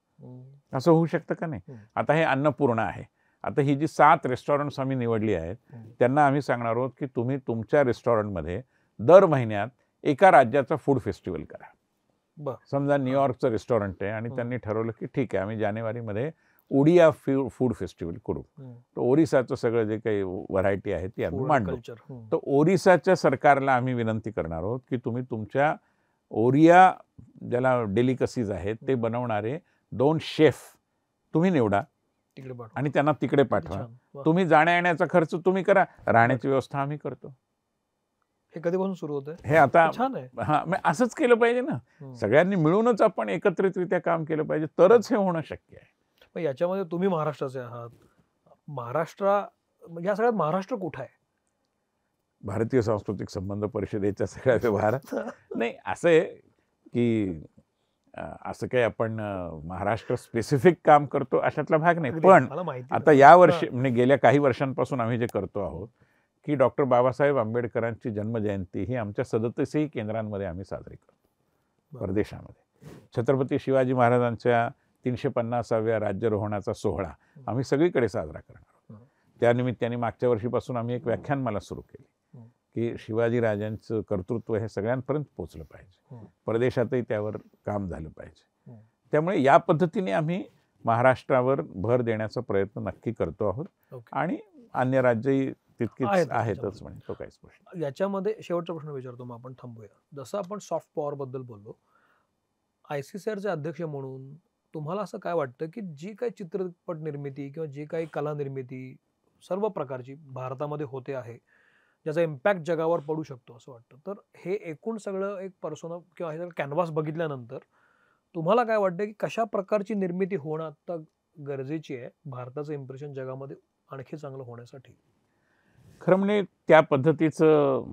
असं होऊ शकतं का नाही? आता हे अन्नपूर्णा आहे. आता ही जी 7 रेस्टॉरंट्स आम्ही निवडली आहेत, त्यांना आम्ही सांगणार आहोत की तुम्ही तुमच्या रेस्टॉरंटमध्ये दर महिन्यात एका राज्याचा फूड फेस्टिवल करा. समजा न्यूयॉर्कचं रेस्टॉरंट आहे आणि त्यांनी ठरवलं की ठीक आहे, आम्ही जानेवारीमध्ये ओडिया फूड फेस्टिवल करू. तर ओरिसाचं सगळं जे काही व्हरायटी आहे ती आम्ही मांडू. तर ओरिसाच्या सरकारला आम्ही विनंती करणार आहोत की तुम्ही तुमच्या ओरिया ज्याला डेलिकसीज आहेत ते बनवणारे 2 शेफ तुम्ही निवडा आणि त्यांना तिकडे पाठवा. तुम्ही जाण्या येण्याचा खर्च तुम्ही करा, राहण्याची व्यवस्था आम्ही करतो. हे कधीपासून सुरू होतं? हे आता छान आहे. मग असंच केलं पाहिजे ना. सगळ्यांनी मिळूनच आपण एकत्रितरित्या काम केलं पाहिजे, तरच हे होणं शक्य आहे. मग याच्यामध्ये तुम्ही महाराष्ट्राचे आहात. या सगळ्यात महाराष्ट्र कुठं आहे? भारतीय सांस्कृतिक संबंध परिषदेच्या सगळ्या व्यवहारात नाही. असं आहे की असं काही आपण महाराष्ट्र स्पेसिफिक काम करतो अशातला भाग नाही. पण आता या वर्षी म्हणजे गेल्या काही वर्षांपासून आम्ही जे करतो आहोत की डॉक्टर बाबासाहेब आंबेडकरांची जन्मजयंती ही आमच्या 37 केंद्रांमध्ये आम्ही साजरी करतो परदेशामध्ये. छत्रपती शिवाजी महाराजांच्या 350व्या राज्यारोहणाचा सोहळा आम्ही सगळीकडे साजरा करणार आहोत. त्यानिमित्ताने मागच्या वर्षीपासून आम्ही एक व्याख्यानमाला सुरू केली की शिवाजीराजांचं कर्तृत्व हे सगळ्यांपर्यंत पोचलं पाहिजे, परदेशातही त्यावर काम झालं पाहिजे. त्यामुळे या पद्धतीने आम्ही महाराष्ट्रावर भर देण्याचा प्रयत्न नक्की करतो आहोत आणि अन्य राज्यही तितकीच आहेतच, म्हणजे तो काहीच प्रश्न. याच्यामध्ये शेवटचा प्रश्न विचारतो, मग आपण थांबूया. जसं आपण सॉफ्ट पॉवर बद्दल बोललो, ICCRचे अध्यक्ष म्हणून तुम्हाला असं काय वाटतं की जी काही चित्रपट निर्मिती किंवा जी काही कला निर्मिती सर्व प्रकारची भारतामध्ये होते आहे, ज्याचा इम्पॅक्ट जगावर पडू शकतो असं वाटतं, तर हे एकूण सगळं एक पर्सोना किंवा हे कॅनव्हास बघितल्यानंतर तुम्हाला काय वाटतं की कशा प्रकारची निर्मिती होणं आता गरजेची आहे भारताचं इम्प्रेशन जगामध्ये आणखी चांगलं होण्यासाठी? खरं म्हणजे त्या पद्धतीचं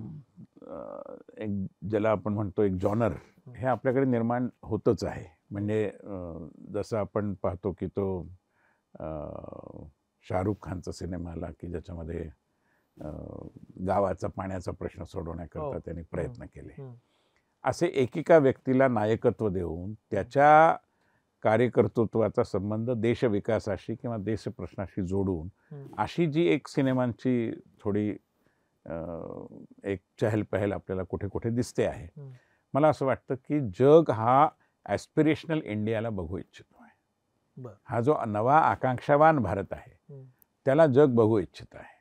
एक ज्याला आपण म्हणतो एक जॉनर हे आपल्याकडे निर्माण होतच आहे. म्हणजे जसं आपण पाहतो की तो शाहरुख खानचा सिनेमा आला की ज्याच्यामध्ये गावाचा पाण्याचा प्रश्न सोडवण्याकरता त्यांनी प्रयत्न केले. असे एकेका व्यक्तीला नायकत्व देऊन त्याच्या कार्यकर्तृत्वाचा संबंध देशविकासाशी किंवा देशप्रश्नाशी जोडून अशी जी एक सिनेमांची थोडी एक चहलपहल आपल्याला कुठे कुठे दिसते आहे. मला असं वाटतं की जग हा ॲस्पिरेशनल इंडियाला बघू इच्छितो आहे. हा जो नवा आकांक्षावान भारत आहे त्याला जग बघू इच्छित आहे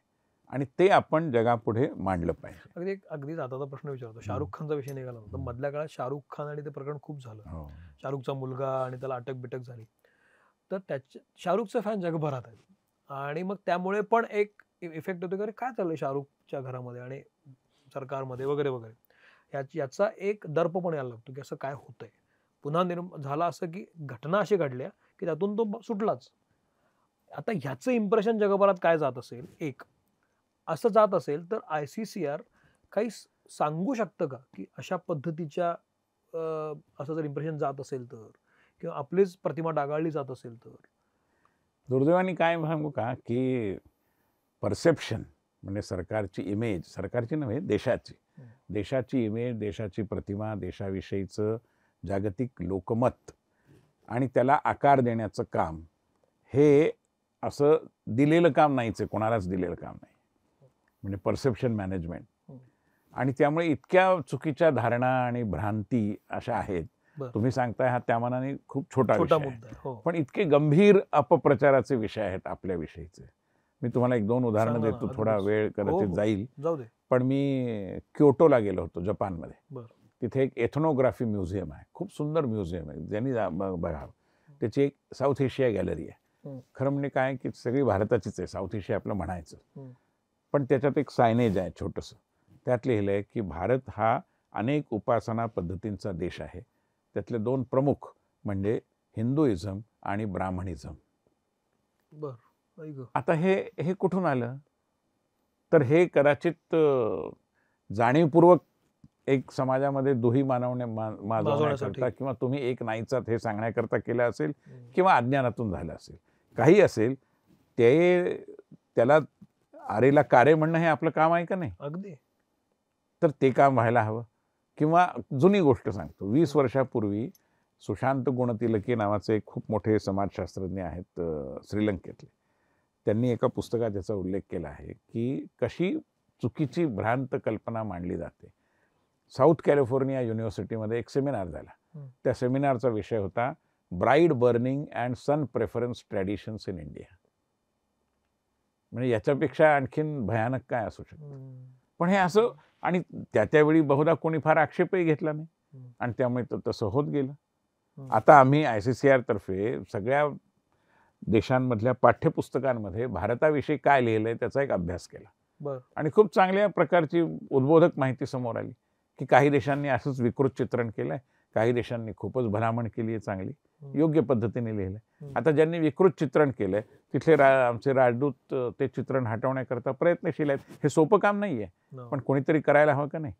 आणि ते आपण जगापुढे मांडलं पाहिजे. अगदीच आता प्रश्न विचारतो, शाहरुख खानचा विषय निघाला होता. मधल्या काळात शाहरुख खान आणि ते प्रकरण खूप झालं. शाहरुखचा मुलगा आणि त्याला अटक बिटक झाली, तर शाहरुखचे फॅन जगभरात आहेत आणि मग त्यामुळे पण एक इफेक्ट होतो की काय चाललंय शाहरुखच्या घरामध्ये आणि सरकारमध्ये वगैरे वगैरे. याचा एक दर्प पण यायला लागतो की असं काय होतंय. पुन्हा झाला असं की घटना अशी घडल्या की त्यातून तो सुटलाच. आता ह्याचं इम्प्रेशन जगभरात काय जात असेल, एक असं जात असेल तर ICCR काही सांगू शकतं का की अशा पद्धतीच्या असं जर इम्प्रेशन जात असेल तर, किंवा आपलीच प्रतिमा डागाळली जात असेल तर? दुर्दैवाने काय सांगू का की परसेप्शन म्हणजे सरकारची इमेज, सरकारची नव्हे देशाची इमेज, देशाची प्रतिमा, देशाविषयीचं जागतिक लोकमत आणि त्याला आकार देण्याचं काम हे असं दिलेलं काम नाहीच आहे, कोणालाच दिलेलं काम नाही. म्हणजे परसेप्शन मॅनेजमेंट. आणि त्यामुळे इतक्या चुकीच्या धारणा आणि भ्रांती अशा आहेत. तुम्ही सांगताय हा त्या मानाने खूप छोटा मुद्दा, पण इतके गंभीर अपप्रचाराचे विषय आहेत आपल्याविषयीचे. मी तुम्हाला 1-2 उदाहरणं देतो, थोडा वेळ कदाचित जाईल. पण मी क्योटोला गेलो होतो जपानमध्ये. तिथे एक एथनोग्राफी म्युझियम आहे, खूप सुंदर म्युझियम आहे, ज्यांनी बघावं. त्याची एक साऊथ एशिया गॅलरी आहे. खरं म्हणजे काय की सगळी भारताचीच आहे, साऊथ एशिया आपलं म्हणायचं. हम्म. पण त्याच्यात एक सायनेज आहे छोटंसं. त्यात लिहिलं आहे की भारत हा अनेक उपासना पद्धतींचा देश आहे. त्यातले 2 प्रमुख म्हणजे हिंदुइझम आणि ब्राह्मणिझम. बरं. आता हे कुठून आलं? तर हे कदाचित जाणीवपूर्वक एक समाजामध्ये दुही माजवण्याकरता किंवा तुम्ही एक नाहीचात हे सांगण्याकरता केलं असेल किंवा अज्ञानातून झालं असेल. काही असेल, त्याला आरेला कारे म्हणणं हे आपलं काम आहे का नाही? अगदी. तर ते काम व्हायला हवं. किंवा जुनी गोष्ट सांगतो, 20 वर्षापूर्वी सुशांत गुणतिलके नावाचे एक खूप मोठे समाजशास्त्रज्ञ आहेत श्रीलंकेतले. त्यांनी एका पुस्तकात याचा उल्लेख केला आहे की कशी चुकीची भ्रांत कल्पना मांडली जाते. साऊथ कॅलिफोर्निया युनिव्हर्सिटीमध्ये एक सेमिनार झाला. त्या सेमिनारचा विषय होता bride burning and son preference traditions in India. म्हणजे याच्यापेक्षा आणखीन भयानक काय असू शकतं? पण हे असं, आणि त्यावेळी बहुधा कोणी फार आक्षेपही घेतला नाही आणि त्यामुळे तसं होत गेलं. आता आम्ही ICCR तर्फे सगळ्या देशांमधल्या पाठ्यपुस्तकांमध्ये भारताविषयी काय लिहिलंय त्याचा एक अभ्यास केला आणि खूप चांगल्या प्रकारची उद्बोधक माहिती समोर आली की काही देशांनी असंच विकृत चित्रण केलंय, काही देशांनी खूपच भलामण केली आहे, चांगली योग्य पद्धतीने लिहिलंय. आता ज्यांनी विकृत चित्रण केलंय तिथले आमचे राजदूत ते चित्रण हटवण्याकरता प्रयत्नशील आहेत. हे सोपं काम नाहीये, पण कोणीतरी करायला हवं का नाही?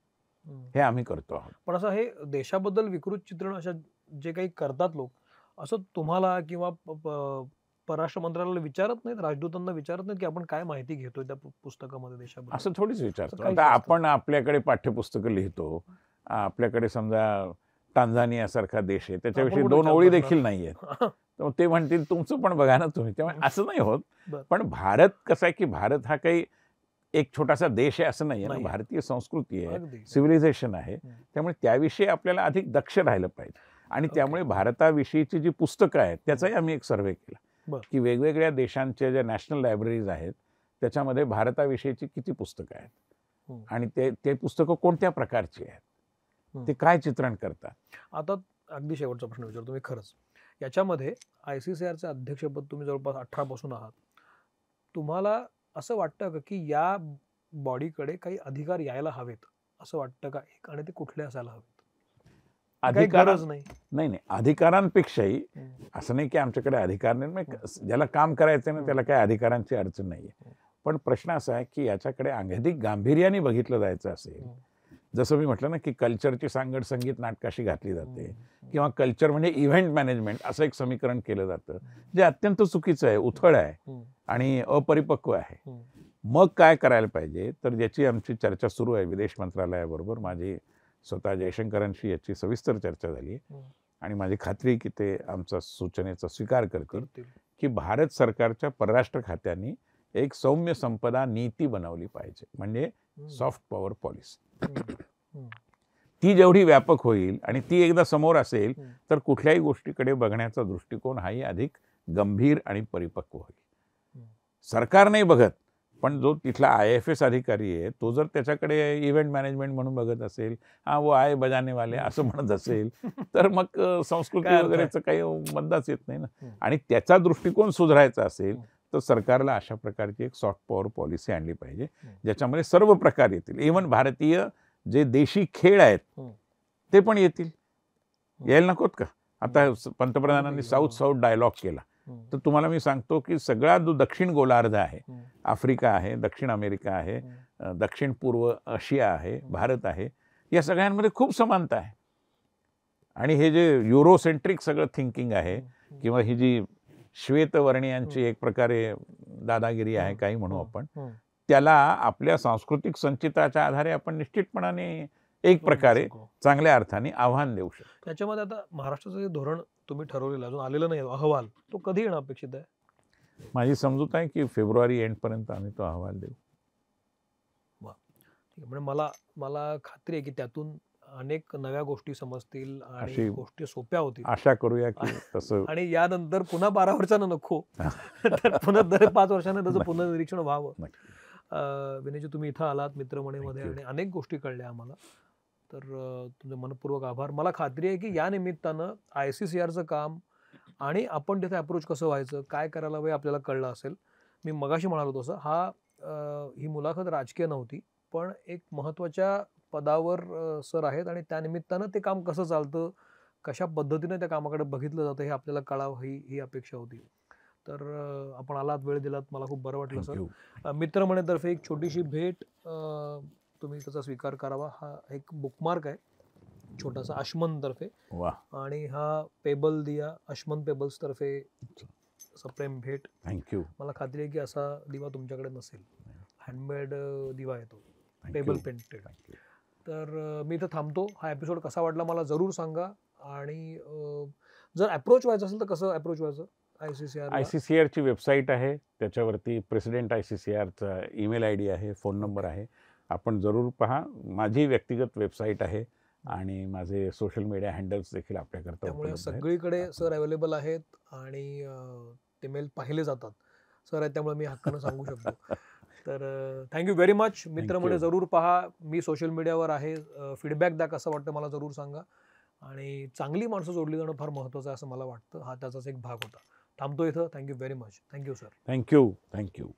हे आम्ही करतो आहोत. पण असं हे देशाबद्दल विकृत चित्रण अशा जे काही करतात लोक, असं तुम्हाला किंवा परराष्ट्र मंत्रालयाला विचारत नाहीत, राजदूतांना विचारत नाहीत की आपण काय माहिती घेतोय त्या पुस्तकामध्ये देशाबद्दल? असं थोडीच विचारतो. आता आपण आपल्याकडे पाठ्यपुस्तकं लिहितो, आपल्याकडे समजा टांझानिया सारखा देश आहे, त्याच्याविषयी 2 ओळी देखील नाहीयेत. तर ते म्हणतील तुमचं पण बघा ना तुम्ही. त्यामुळे असं नाही होत. पण भारत कसं आहे की भारत हा काही एक छोटासा देश आहे असं नाहीये ना. भारतीय संस्कृती आहे, सिव्हिलायझेशन आहे. त्यामुळे त्याविषयी आपल्याला अधिक दक्ष राहिलं पाहिजे. आणि त्यामुळे भारताविषयीची जी पुस्तकं आहेत त्याचाही आम्ही एक सर्व्हे केला की वेगवेगळ्या देशांच्या ज्या नॅशनल लायब्ररीज आहेत त्याच्यामध्ये भारताविषयीची किती पुस्तकं आहेत आणि ते पुस्तकं कोणत्या प्रकारची आहेत, ते काय चित्रण करतात. आता अगदी शेवटचा प्रश्न विचारतो मी. खरंच याच्यामध्ये ICCRचे अध्यक्षपद तुम्ही जवळपास 18 पासून आहात. तुम्हाला असं वाटतं का की या बॉडीकडे काही अधिकार यायला हवेत असं वाटतं का? आणि ते कुठले असायला हवेत? अधिकारच नाही, अधिकारांपेक्षाही असं नाही की आमच्याकडे अधिकार नाही. ज्याला काम करायचं ना त्याला काही अधिकारांची अडचण नाहीये. पण प्रश्न असा आहे की याच्याकडे अधिक गांभीर्याने बघितलं जायचं असेल, जसं मी म्हटलं ना की कल्चरची सांगड संगीत नाटकाशी घातली जाते किंवा कल्चर म्हणजे इव्हेंट मॅनेजमेंट असं एक समीकरण केलं जातं जे अत्यंत चुकीचं आहे, उथळ आहे आणि अपरिपक्व आहे. मग काय करायला पाहिजे तर याची आमची चर्चा सुरू आहे विदेश मंत्रालयाबरोबर. माझी स्वतः जयशंकरांशी याची सविस्तर चर्चा झाली आणि माझी खात्री की ते आमचा सूचनेचा स्वीकार करतील की भारत सरकारच्या परराष्ट्र खात्याने एक सौम्य संपदा नीती बनवली पाहिजे. म्हणजे सॉफ्ट पॉवर पॉलिसी. ती जेवढी व्यापक होईल आणि ती एकदा समोर असेल तर कुठल्याही गोष्टीकडे बघण्याचा दृष्टिकोन हाही अधिक गंभीर आणि परिपक्व होईल. सरकार नाही बघत, पण जो तिथला IFS अधिकारी आहे तो जर त्याच्याकडे इव्हेंट मॅनेजमेंट म्हणून बघत असेल, वो आए बजाने वाले असं म्हणत असेल तर मग संस्कृती वगैरेचं काही मंदाच येत नाही ना. आणि त्याचा दृष्टिकोन सुधारायचा असेल तर सरकारला अशा प्रकारची एक सॉफ्ट पॉवर पॉलिसी आणली पाहिजे ज्याच्यामध्ये सर्व प्रकार येतील. इव्हन भारतीय जे देशी खेळ आहेत ते पण येतील. यायला नकोत का? आता पंतप्रधानांनी साऊथ डायलॉग केला तर तुम्हाला मी सांगतो की सगळा जो दक्षिण गोलार्ध आहे, आफ्रिका आहे, दक्षिण अमेरिका आहे, दक्षिण पूर्व आशिया आहे, भारत आहे, या सगळ्यांमध्ये खूप समानता आहे. आणि हे जे युरोसेंट्रिक सगळं थिंकिंग आहे किंवा ही जी श्वेतवर्णीयांची एक प्रकारे दादागिरी आहे काही म्हणू आपण, त्याला आपल्या सांस्कृतिक संचिताच्या आधारे आपण निश्चितपणाने एक प्रकारे चांगल्या अर्थाने आव्हान देऊ शकतो. त्याच्यामध्ये आता महाराष्ट्राचं जे धोरण तुम्ही ठरवलेलं अजून आलेलं नाही अहवाल, तो कधी येणं अपेक्षित आहे? माझी समजूत आहे की फेब्रुवारी एंडपर्यंत आम्ही तो अहवाल देऊ. म्हणजे मला खात्री आहे की त्यातून अनेक नव्या गोष्टी समजतील आणि गोष्टी सोप्या होतील. आशा करूया की तसं. आणि यानंतर पुन्हा 12 वर्षांना नको तर पुन्हा दर 5 वर्षांना त्याचं पुनर्निरीक्षण व्हावं. विनयजी, तुम्ही इथं आलात मित्रमंडळीमध्ये आणि अनेक गोष्टी कळल्या आम्हाला, तर तुमचे मनपूर्वक आभार. मला खात्री आहे की या निमित्तानं ICCRचं काम आणि आपण तिथे अप्रोच कसं व्हायचं, काय करायला हवं हे आपल्याला कळलं असेल. मी मगाशी म्हणालो तसं ही मुलाखत राजकीय नव्हती, पण एक महत्त्वाच्या पदावर सर आहेत आणि त्यानिमित्तानं ते काम कसं चालतं, कशा पद्धतीने त्या कामाकडे बघितलं जातं हे आपल्याला कळावं ही अपेक्षा होती. तर आपण आलात, वेळ दिलात, मला खूप बरं वाटलं सर. थँक्यू. मित्रमंडळीतर्फे एक छोटीशी भेट, तुम्ही त्याचा स्वीकार करावा. हा एक बुकमार्क आहे छोटासा अश्मनतर्फे, वा, आणि हा पेबल दिया अश्मन पेबल्स तर्फे असा प्रेम भेट. थँक्यू. मला खात्री आहे की असा दिवा तुमच्याकडे नसेल. हँडमेड दिवा येतो, Thank payable you. Painted. Thank you. तर मी इथं थांबतो. हा एपिसोड कसा वाटला मला जरूर सांगा. आणि जर अप्रोच व्हायचं असेल तर कसं अप्रोच व्हायचं ICCR? ICCRची वेबसाईट आहे, त्याच्यावरती प्रेसिडेंट ICCRचा ईमेल ID आहे, फोन नंबर आहे. आपण जरूर पहा. माझी व्यक्तिगत वेबसाईट आहे आणि माझे सोशल मीडिया हँडल्स देखील आपल्याकरता त्यामुळे उपलब्ध आहेत. सगळीकडे सर अवेलेबल आहेत आणि ते मेल पाहिले जातात. सर आहेत त्यामुळे मी हक्कानं सांगू शकतो. तर थँक्यू व्हेरी मच. मित्रमंडळी you. जरूर पहा. मी सोशल मीडियावर आहे. फीडबॅक द्या, कसं वाटतं मला जरूर सांगा. आणि चांगली माणसं जोडली जाणं फार महत्त्वाचं आहे असं मला वाटतं. हा त्याचाच एक भाग होता. थांबतो इथं. Thank you very much. Thank you sir. Thank you.